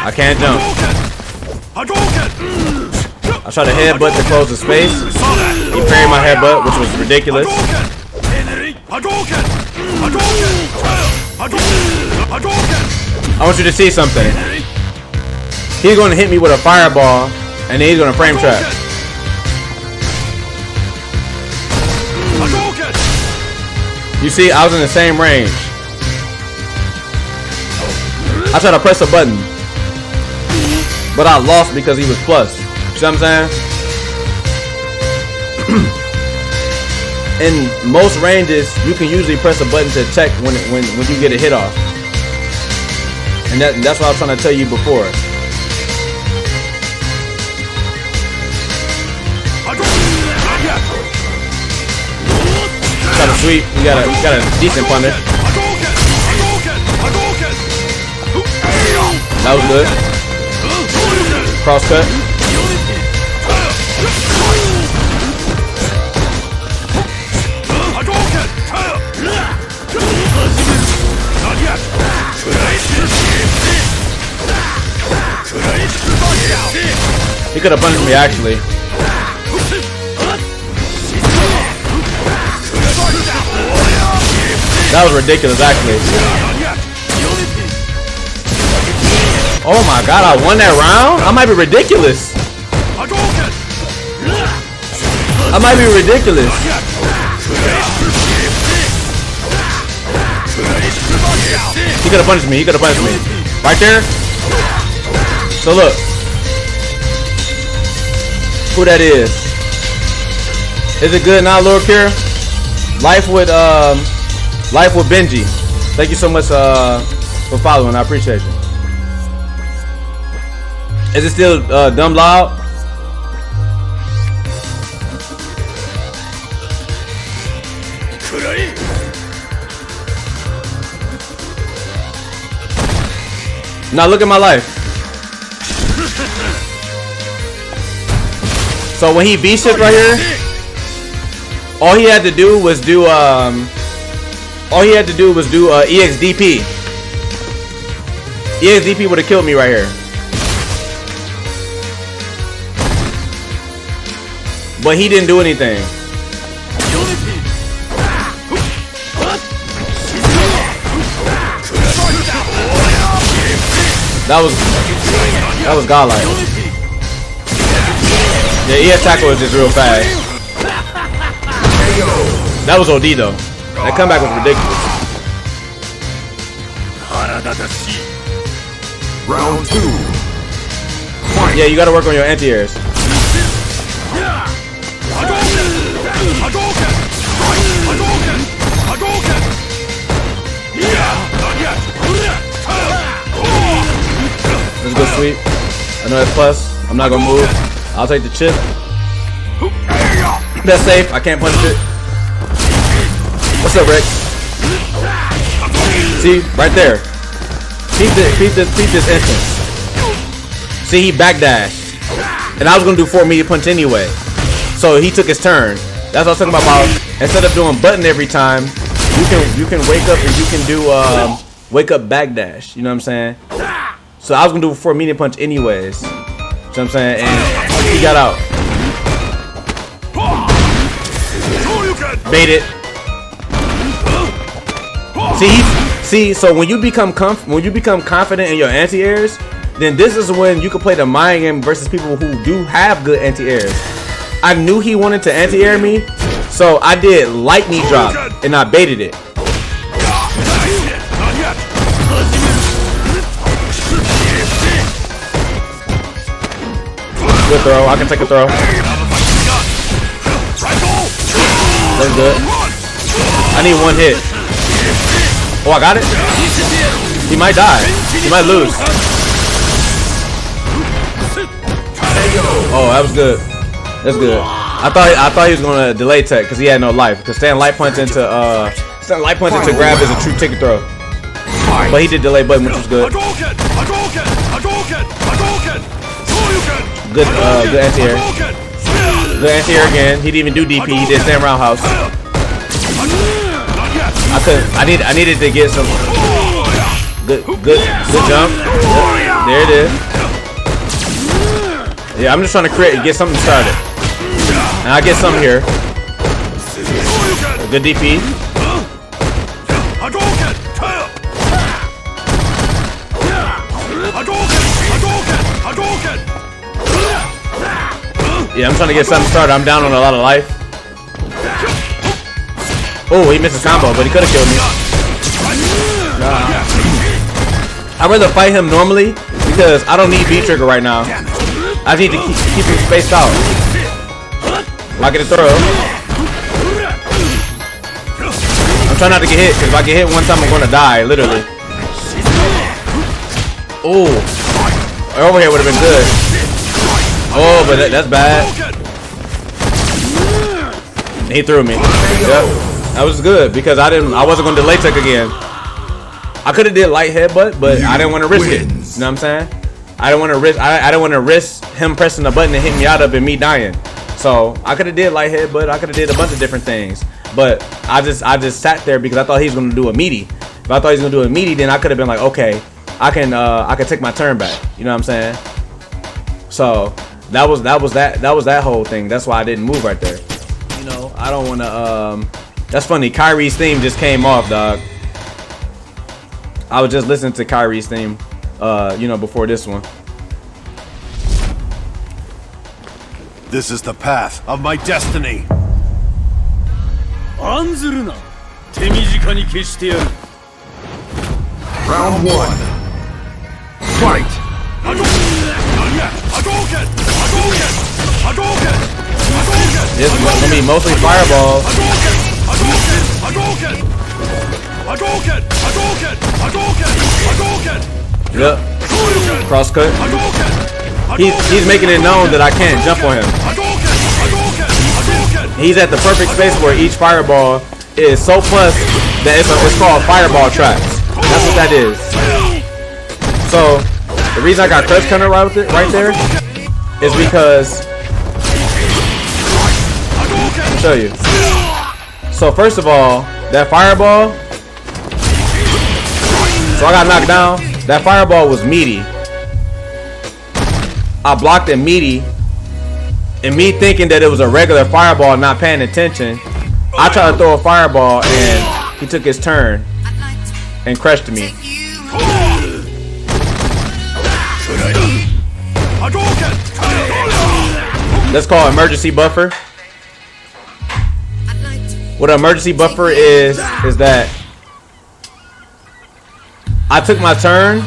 I can't jump. I tried to headbutt to close the space. He parried my headbutt, which was ridiculous. I want you to see something. He's going to hit me with a fireball, and then he's going to frame trap. You see, I was in the same range. I tried to press a button, but I lost because he was plus. You see what I'm saying? In most ranges, you can usually press a button to check when you get a hit off. And that's what I was trying to tell you before. Got a sweep. You got a decent punish. That was good. Cross cut. He could have punished me actually. That was ridiculous actually. Oh my god, I won that round? I might be ridiculous. I might be ridiculous. He could have punished me. He could have punished me. Right there. So look. Who that is? Is it good now, Lord Cure? Life with Benji. Thank you so much for following. I appreciate you. Is it still dumb loud? Now look at my life. So when he V-shipped right here, all he had to do was do EXDP. EXDP would have killed me right here. But he didn't do anything. That was godlike. Yeah, E tackle is just real fast. That was OD though. That comeback was ridiculous. Round 2. Yeah, you gotta work on your anti-airs. Let's go sweep. I know that's plus. I'm not gonna move. I'll take the chip. That's safe. I can't punish it. What's up, Rick? See, right there. Keep this instance. See, he backdashed, and I was gonna do 4 immediate punch anyway. So he took his turn. That's what I was talking about. Instead of doing button every time, you can wake up and you can do wake up backdash. You know what I'm saying? So I was gonna do 4 immediate punch anyways. You know what I'm saying? And he got out. Bait it. See. So when you become confident in your anti-airs, then this is when you can play the mind game versus people who do have good anti-airs. I knew he wanted to anti-air me, so I did lightning drop and I baited it. Good throw. I can take a throw. That's good. I need one hit. Oh, I got it. He might die. He might lose. Oh, that was good. That's good. I thought he was gonna delay tech because he had no life. Because stand light punch into grab is a true ticket throw. But he did delay button, which was good. Good anti-air. Good anti-air again. He didn't even do DP. He did stand roundhouse. I needed to get some good jump. Yep, there it is. Yeah, I'm just trying to get something started. And I get something here. Good DP. Yeah, I'm trying to get something started. I'm down on a lot of life. Oh, he missed his combo, but he could have killed me. I'd rather fight him normally because I don't need V-trigger right now. I need to keep him spaced out. Lock it and throw. I'm trying not to get hit because if I get hit one time, I'm going to die, literally. Oh, overhead would have been good. Oh, but that's bad. He threw me. Yep, that was good because I wasn't going to delay tech again. I could have did light headbutt, but I didn't want to risk it. You know what I'm saying? I didn't want to risk him pressing the button and hitting me out of and me dying. So I could have did light headbutt. I could have did a bunch of different things. But I just sat there because I thought he was going to do a meaty. If I thought he was going to do a meaty, then I could have been like, okay, I can take my turn back. You know what I'm saying? So that was that whole thing. That's why I didn't move right there. You know, I don't want to. That's funny. Kyrie's theme just came off, dog. I was just listening to Kyrie's theme, you know, before this one. This is the path of my destiny. Round 1. Fight! This is gonna be mostly fireball. Yep. Cross cut. He's making it known that I can't jump on him. He's at the perfect space where each fireball is so plus that it's called fireball traps. That's what that is. So the reason I got crush counter right there is because I'll show you. So first of all, that fireball. So I got knocked down. That fireball was meaty. I blocked it meaty, and me thinking that it was a regular fireball, not paying attention, I tried to throw a fireball, and he took his turn and crushed me. That's called emergency buffer. What an emergency buffer is that I took my turn.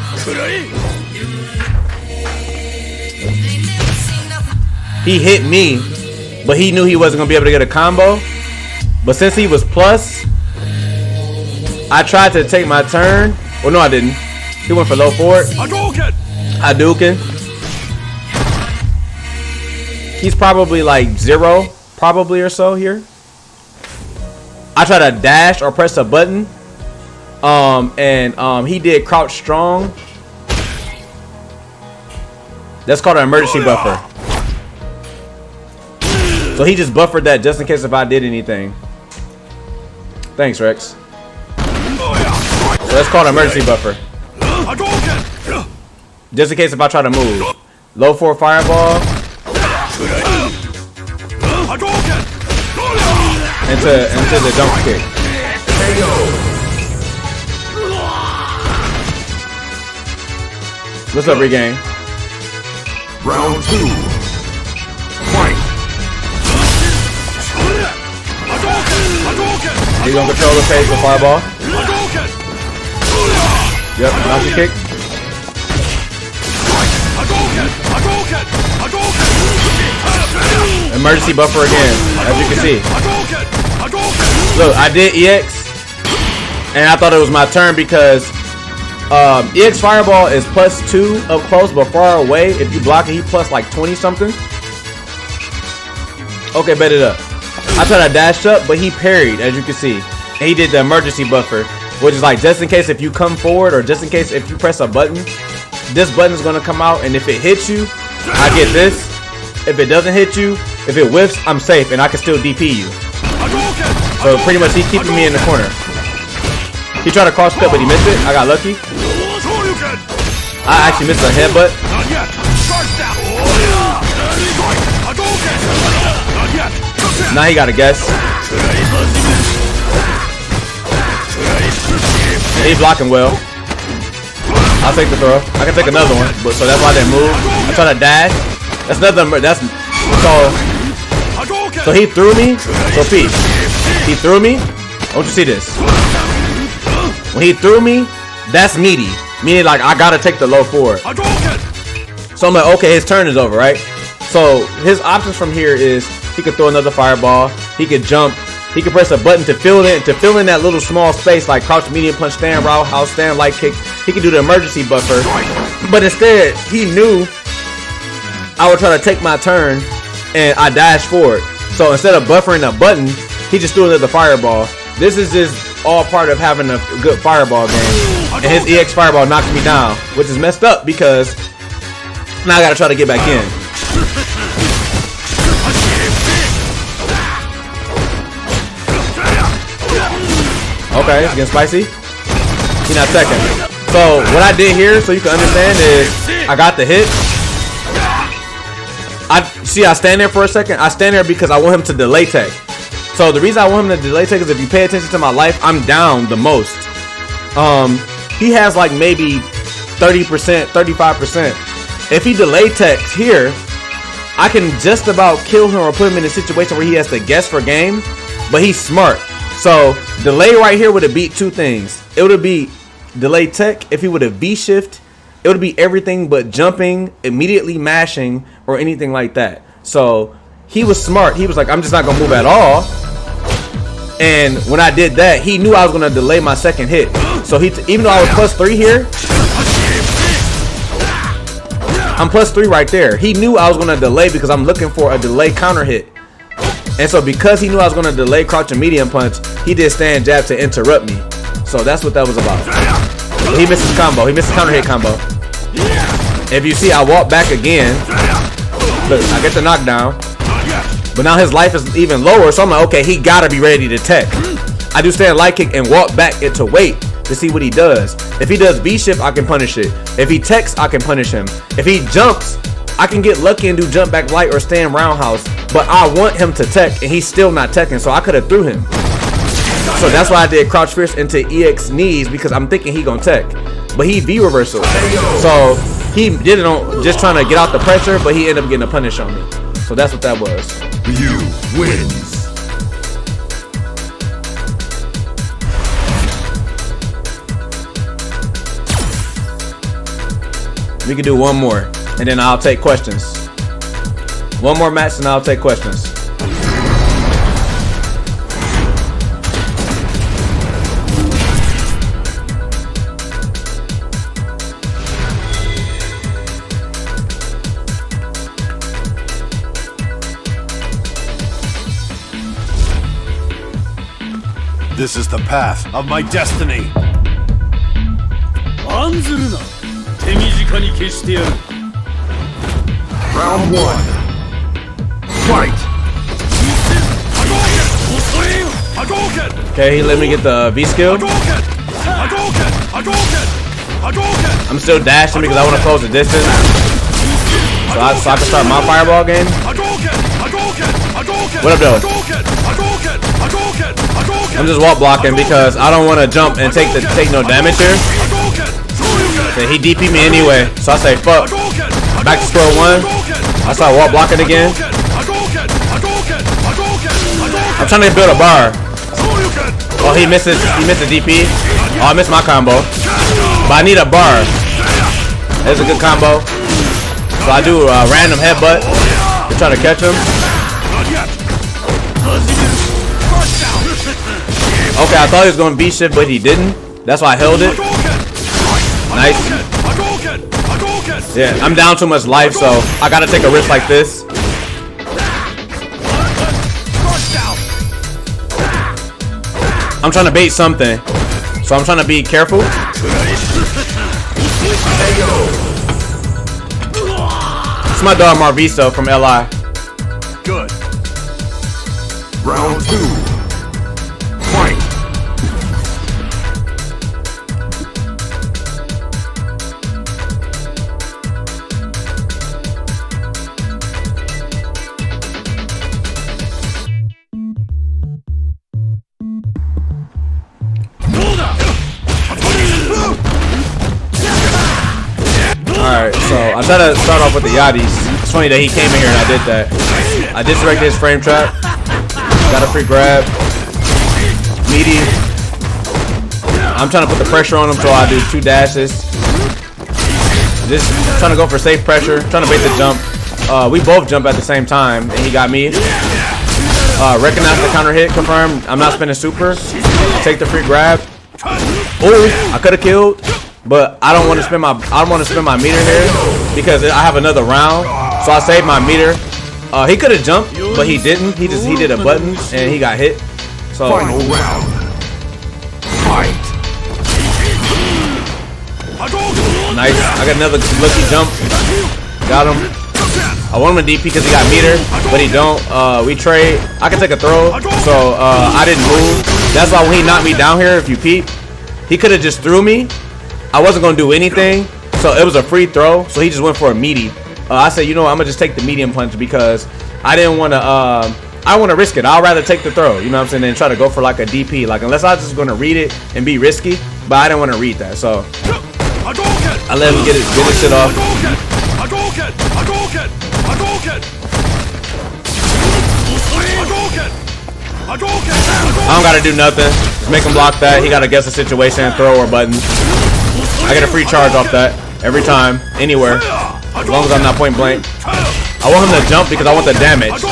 He hit me, but he knew he wasn't gonna be able to get a combo. But since he was plus, I tried to take my turn. Well, no, I didn't. He went for low forward. Hadouken. He's probably like 0, probably or so here. I tried to dash or press a button, and he did crouch strong. That's called an emergency buffer. So he just buffered that just in case if I did anything. Thanks, Rex. So that's called an emergency buffer. Just in case if I try to move. Low 4 fireball. Into the jump kick. What's up, Regain? Round 2. Fight! He's gonna control the pace with fireball. Yep, bouncy kick. emergency buffer again, as you can see. Look, I did EX, and I thought it was my turn because EX Fireball is +2 up close, but far away, if you block it, he plus like 20 something. Okay, bet it up. I tried to dash up, but he parried, as you can see. And he did the emergency buffer, which is like just in case if you come forward or just in case if you press a button, this button is going to come out, and if it hits you, I get this. If it doesn't hit you, if it whiffs, I'm safe, and I can still DP you. So pretty much he's keeping me in the corner. He tried to cross cut, but he missed it. I got lucky. I actually missed a headbutt. Now he got a guess. He's blocking well. I'll take the throw. I can take another one, but so that's why I didn't move. I try to dash. That's nothing. That's so he threw me. So Pete, he threw me. I want you to see this. When he threw me, that's meaty. Meaning like I gotta take the low forward. So I'm like, okay, his turn is over, right? So his options from here is he could throw another fireball. He could jump. He could press a button to fill in that little small space like crouch, medium punch, stand, roundhouse, stand, light kick. He could do the emergency buffer, but instead he knew I would try to take my turn, and I dashed forward. So instead of buffering a button, he just threw another fireball. This is just all part of having a good fireball game. And his EX fireball knocked me down, which is messed up because now I gotta try to get back in. Okay, it's getting spicy. He's not second. So what I did here, so you can understand, is I got the hit. I stand there for a second. I stand there because I want him to delay tech. So the reason I want him to delay tech is if you pay attention to my life, I'm down the most. He has like maybe 30%, 35%. If he delay techs here, I can just about kill him or put him in a situation where he has to guess for game, but he's smart. So delay right here would have beat two things. It would have beat delay tech if he would have B-shift. It would be everything but jumping, immediately mashing, or anything like that. So he was smart. He was like, I'm just not going to move at all. And when I did that, he knew I was going to delay my second hit. So even though I was +3 here, I'm +3 right there. He knew I was going to delay because I'm looking for a delay counter hit. And so because he knew I was going to delay crouch and medium punch, he did stand jab to interrupt me. So that's what that was about. He missed his combo. He missed his counter hit combo. If you see, I walk back again. Look, I get the knockdown. But now his life is even lower. So I'm like, okay, he got to be ready to tech. I do stand light kick and walk back to wait to see what he does. If he does B-shift, I can punish it. If he techs, I can punish him. If he jumps, I can get lucky and do jump back light or stand roundhouse. But I want him to tech, and he's still not teching, so I could have threw him. So that's why I did crouch fierce into EX knees, because I'm thinking he gonna tech. But he V reversal. So he did it on just trying to get out the pressure, but he ended up getting a punish on me. So that's what that was. You wins. We can do one more, and then I'll take questions. One more match, and I'll take questions. This is the path of my destiny. Round 1. Fight. Okay, he let me get the V skill. I'm still dashing because I want to close the distance. So I can start my fireball game. What up, though? I'm just wall blocking because I don't want to jump and take no damage here. So he DP me anyway, so I say fuck. Back to square one. I start wall blocking again. I'm trying to build a bar. Oh, he misses the DP. Oh, I missed my combo. But I need a bar. That's a good combo. So I do a random headbutt to try to catch him. Okay, I thought he was going to B shift, but he didn't. That's why I held it. Nice. Yeah, I'm down too much life, so I gotta take a risk like this. I'm trying to bait something, so I'm trying to be careful. It's my dog Marviso from LI. Good. Round 2. Fight. Alright, so I try to start off with the Yachties. It's funny that he came in here and I did that. I disrespected his frame trap. Got a free grab. Meaty. I'm trying to put the pressure on him, so I do 2 dashes. Just trying to go for safe pressure. Trying to bait the jump. We both jump at the same time, and he got me. Recognize the counter hit. Confirm. I'm not spinning super. Take the free grab. Oh, I could have killed. But I don't want to spend my meter here because I have another round. So I saved my meter. He could have jumped, but he didn't. He did a button and he got hit. So Final round. Fight. Nice. I got another lucky jump. Got him. I want him to DP because he got meter, but he don't. We trade. I can take a throw, so I didn't move. That's why when he knocked me down here, if you peep, he could have just threw me. I wasn't gonna do anything, so it was a free throw. So he just went for a meaty. I said, you know what, I'm gonna just take the medium punch because I didn't want to. I want to risk it. I'd rather take the throw. You know what I'm saying? Than try to go for like a DP. Like unless I was just gonna read it and be risky, but I didn't want to read that. So I let him get his shit off. I don't gotta do nothing. Just make him block that. He gotta guess the situation, throw or button. I get a free charge off that every time, anywhere, as long as I'm not point blank. I want him to jump because I want the damage.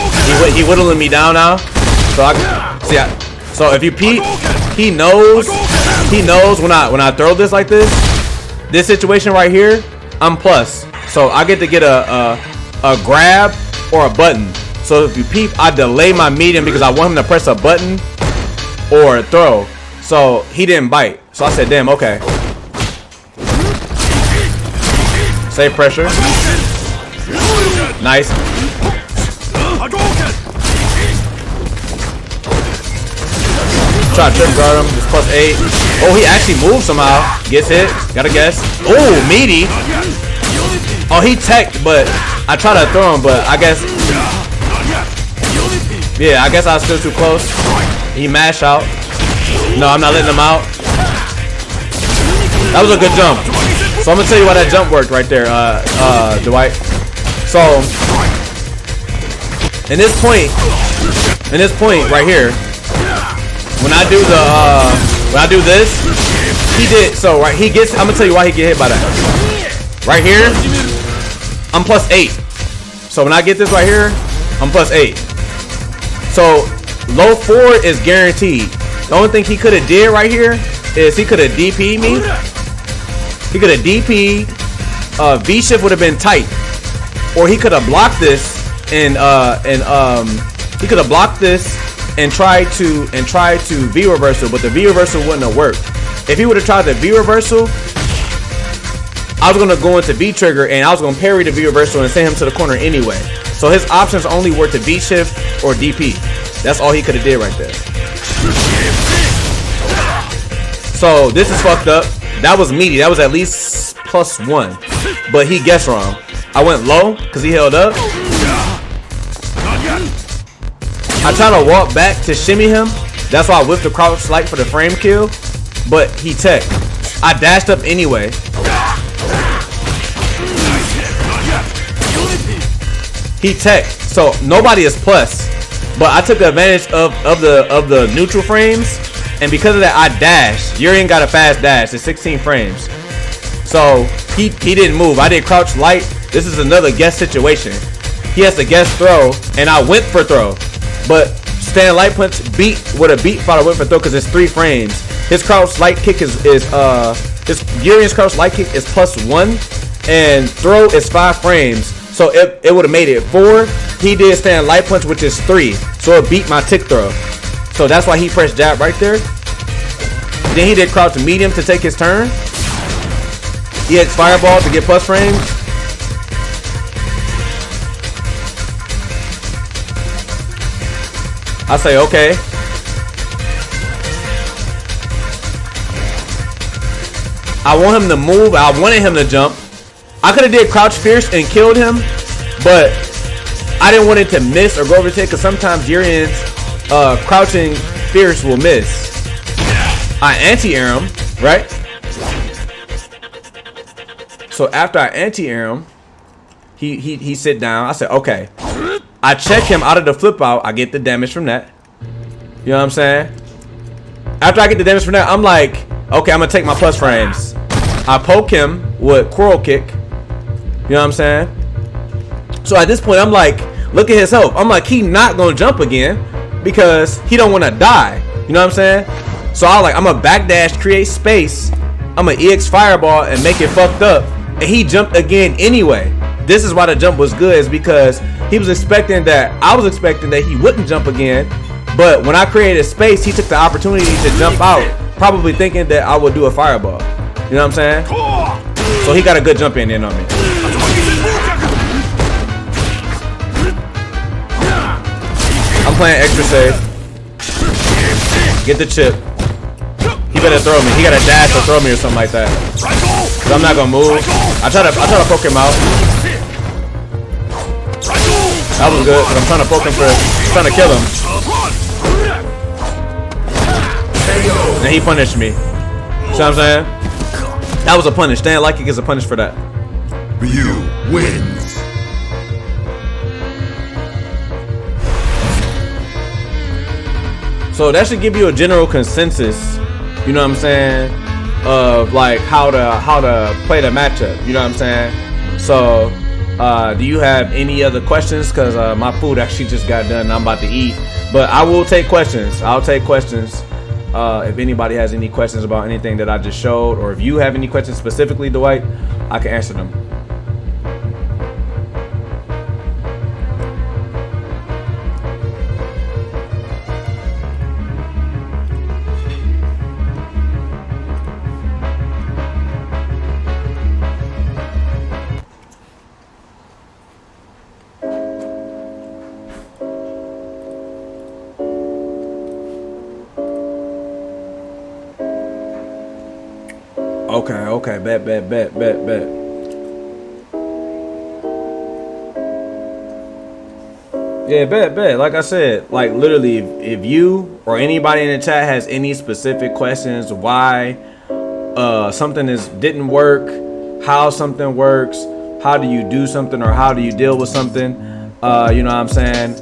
He whittling me down now, so I see. So if you peep, he knows when I throw this like this situation right here, I'm plus. So I get to get a grab or a button. So if you peep, I delay my medium because I want him to press a button or throw. So he didn't bite. So I said, damn, okay. Save pressure. Nice. Try to trip guard him. Just plus 8. Oh, he actually moved somehow. Gets hit. Gotta guess. Oh, meaty. Oh, he teched, but I tried to throw him, but I guess. Yeah, I guess I was still too close. He mashed out. No, I'm not letting him out. That was a good jump. So I'm gonna tell you why that jump worked right there, Dwight. So in this point right here, when I do this, he did so right. I'm gonna tell you why he get hit by that. Right here, I'm plus 8. So when I get this right here, I'm plus 8. So low 4 is guaranteed. The only thing he could have did right here is he could have DP'd me. He could have DP'd. V shift would have been tight, or he could have blocked this and he could have blocked this and tried to V reversal, but the V reversal wouldn't have worked. If he would have tried the V reversal, I was gonna go into V trigger and I was gonna parry the V reversal and send him to the corner anyway. So his options only were to V shift or DP. That's all he could have did right there. So this is fucked up. That was meaty. That was at least plus 1, but he guessed wrong. I went low because he held up. I tried to walk back to shimmy him. That's why I whipped the crouch light for the frame kill, but he teched. I dashed up anyway. He teched, so nobody is plus. But I took advantage of the neutral frames, and because of that, I dashed. Urien got a fast dash. It's 16 frames, so he didn't move. I did crouch light. This is another guess situation. He has to guess throw, and I went for throw, but stand light punch beat with a beat followed with a throw because it's 3 frames. His crouch light kick is his Urien's crouch light kick is +1 and throw is 5 frames. So it would have made it 4. He did stand light punch, which is 3. So it beat my tick throw. So that's why he pressed jab right there. Then he did crouch medium to take his turn. EX fireball to get plus frames. I say okay. I want him to move. I wanted him to jump. I could have did crouch fierce and killed him, but I didn't want it to miss or go over because sometimes Urien's crouching fierce will miss. I anti-air him, right? So after I anti-air him, he sit down. I said, okay. I check him out of the flip out. I get the damage from that. You know what I'm saying? After I get the damage from that, I'm like, okay, I'm gonna take my plus frames. I poke him with Quarrel Kick. You know what I'm saying? So at this point, I'm like, look at his health. I'm like, he not gonna jump again because he don't want to die. You know what I'm saying? So I'm like, I'm gonna backdash, create space. I'm gonna EX fireball and make it fucked up. And he jumped again anyway. This is why the jump was good, is because he was expecting that, I was expecting that he wouldn't jump again. But when I created space, he took the opportunity to jump out, probably thinking that I would do a fireball. You know what I'm saying? So he got a good jump in on me. I'm playing extra safe. Get the chip. He better throw me. He got a dash or throw me or something like that. Cause I'm not gonna move. I try to poke him out. That was good, because I'm trying to poke him trying to kill him. And he punished me. See what I'm saying? That was a punish. Stand like it gets a punish for that. Ryu wins. So that should give you a general consensus, you know what I'm saying, of like how to play the matchup, you know what I'm saying? So do you have any other questions? Because my food actually just got done and I'm about to eat. But I will take questions. I'll take questions. If anybody has any questions about anything that I just showed, or if you have any questions specifically, Dwight, I can answer them. Okay, bet. Yeah, bet. Like I said, like literally, if you or anybody in the chat has any specific questions, why something didn't work, how something works, how do you do something, or how do you deal with something, you know what I'm saying?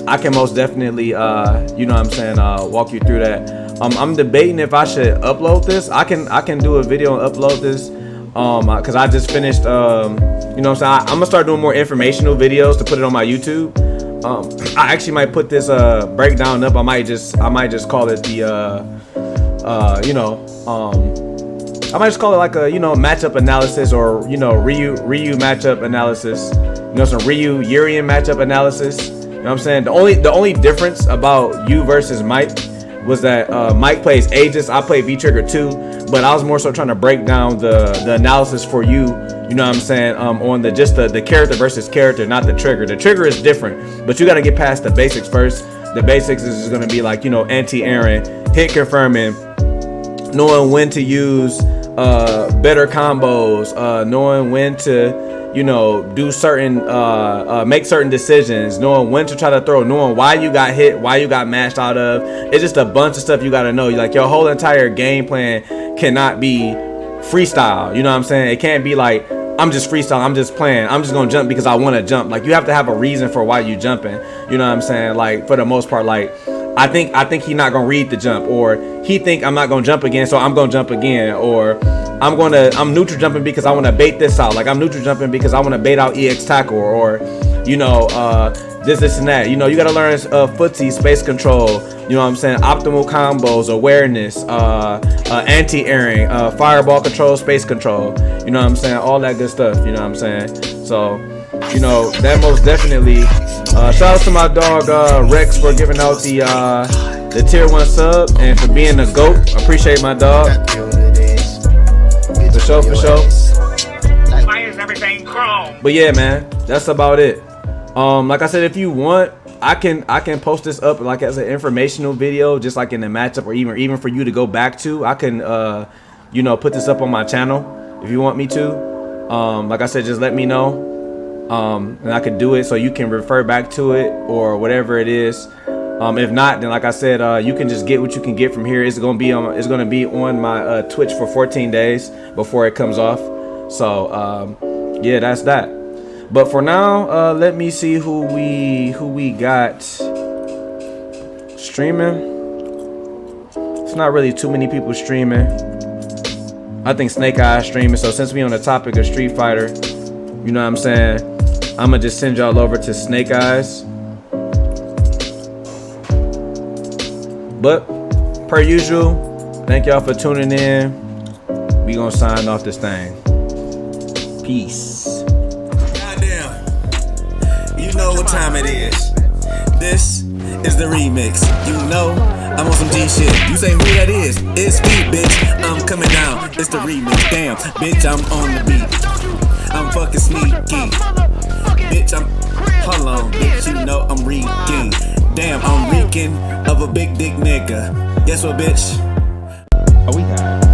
I can most definitely, you know what I'm saying, walk you through that. I'm debating if I should upload this. I can do a video and upload this, cause I just finished, you know what I'm saying. I'm gonna start doing more informational videos to put it on my YouTube. I actually might put this breakdown up. I might just call it the, you know, I might just call it like a, you know, matchup analysis, or you know, Ryu matchup analysis. You know, some Ryu Urien matchup analysis. You know what I'm saying? The only difference about you versus Mike was that Mike plays Aegis, I play V-Trigger 2, but I was more so trying to break down the analysis for you, you know what I'm saying, on the character versus character, not the trigger. The trigger is different, but you got to get past the basics first. The basics is just going to be like, you know, anti-airing, hit confirming, knowing when to use better combos, knowing when to, you know, do certain, make certain decisions, knowing when to try to throw, knowing why you got hit, why you got mashed out of. It's just a bunch of stuff you got to know. Like, your whole entire game plan cannot be freestyle. You know what I'm saying? It can't be like, I'm just freestyle, I'm just playing, I'm just gonna jump because I want to jump. Like, you have to have a reason for why you jumping. You know what I'm saying? Like, for the most part, like, I think he not gonna read the jump, or he think I'm not gonna jump again, so I'm gonna jump again, or I'm neutral jumping because I want to bait this out. Like, I'm neutral jumping because I want to bait out EX tackle, or you know, this and that. You know, you gotta learn footsie, space control. You know what I'm saying? Optimal combos, awareness, anti-airing, fireball control, space control. You know what I'm saying? All that good stuff. You know what I'm saying? So, you know, that most definitely. Shout out to my dog Rex for giving out the tier 1 sub and for being a GOAT. Appreciate my dog. For sure, for sure. Why is everything chrome? But yeah, man, that's about it. Like I said, if you want, I can post this up like as an informational video, just like in the matchup, or even for you to go back to. I can you know, put this up on my channel if you want me to. Like I said, just let me know. And I could do it so you can refer back to it or whatever it is. If not, then like I said, you can just get what you can get from here. It's gonna be on my Twitch for 14 days before it comes off. So yeah, that's that. But for now, let me see who we got streaming. It's not really too many people streaming. I think Snake Eyes streaming. So since we on the topic of Street Fighter, you know what I'm saying, I'm gonna just send y'all over to Snake Eyes. But per usual, thank y'all for tuning in. We gonna sign off this thing. Peace. Goddamn, you know what time it is. This is the remix. You know I'm on some G shit. You say who that is? It's me, bitch. I'm coming down. It's the remix. Damn, bitch, I'm on the beat. I'm fucking sneaky. Bitch, hold on, bitch, you know I'm reeking. Damn, I'm reeking of a big dick nigga. Guess what, bitch? Oh, we got it.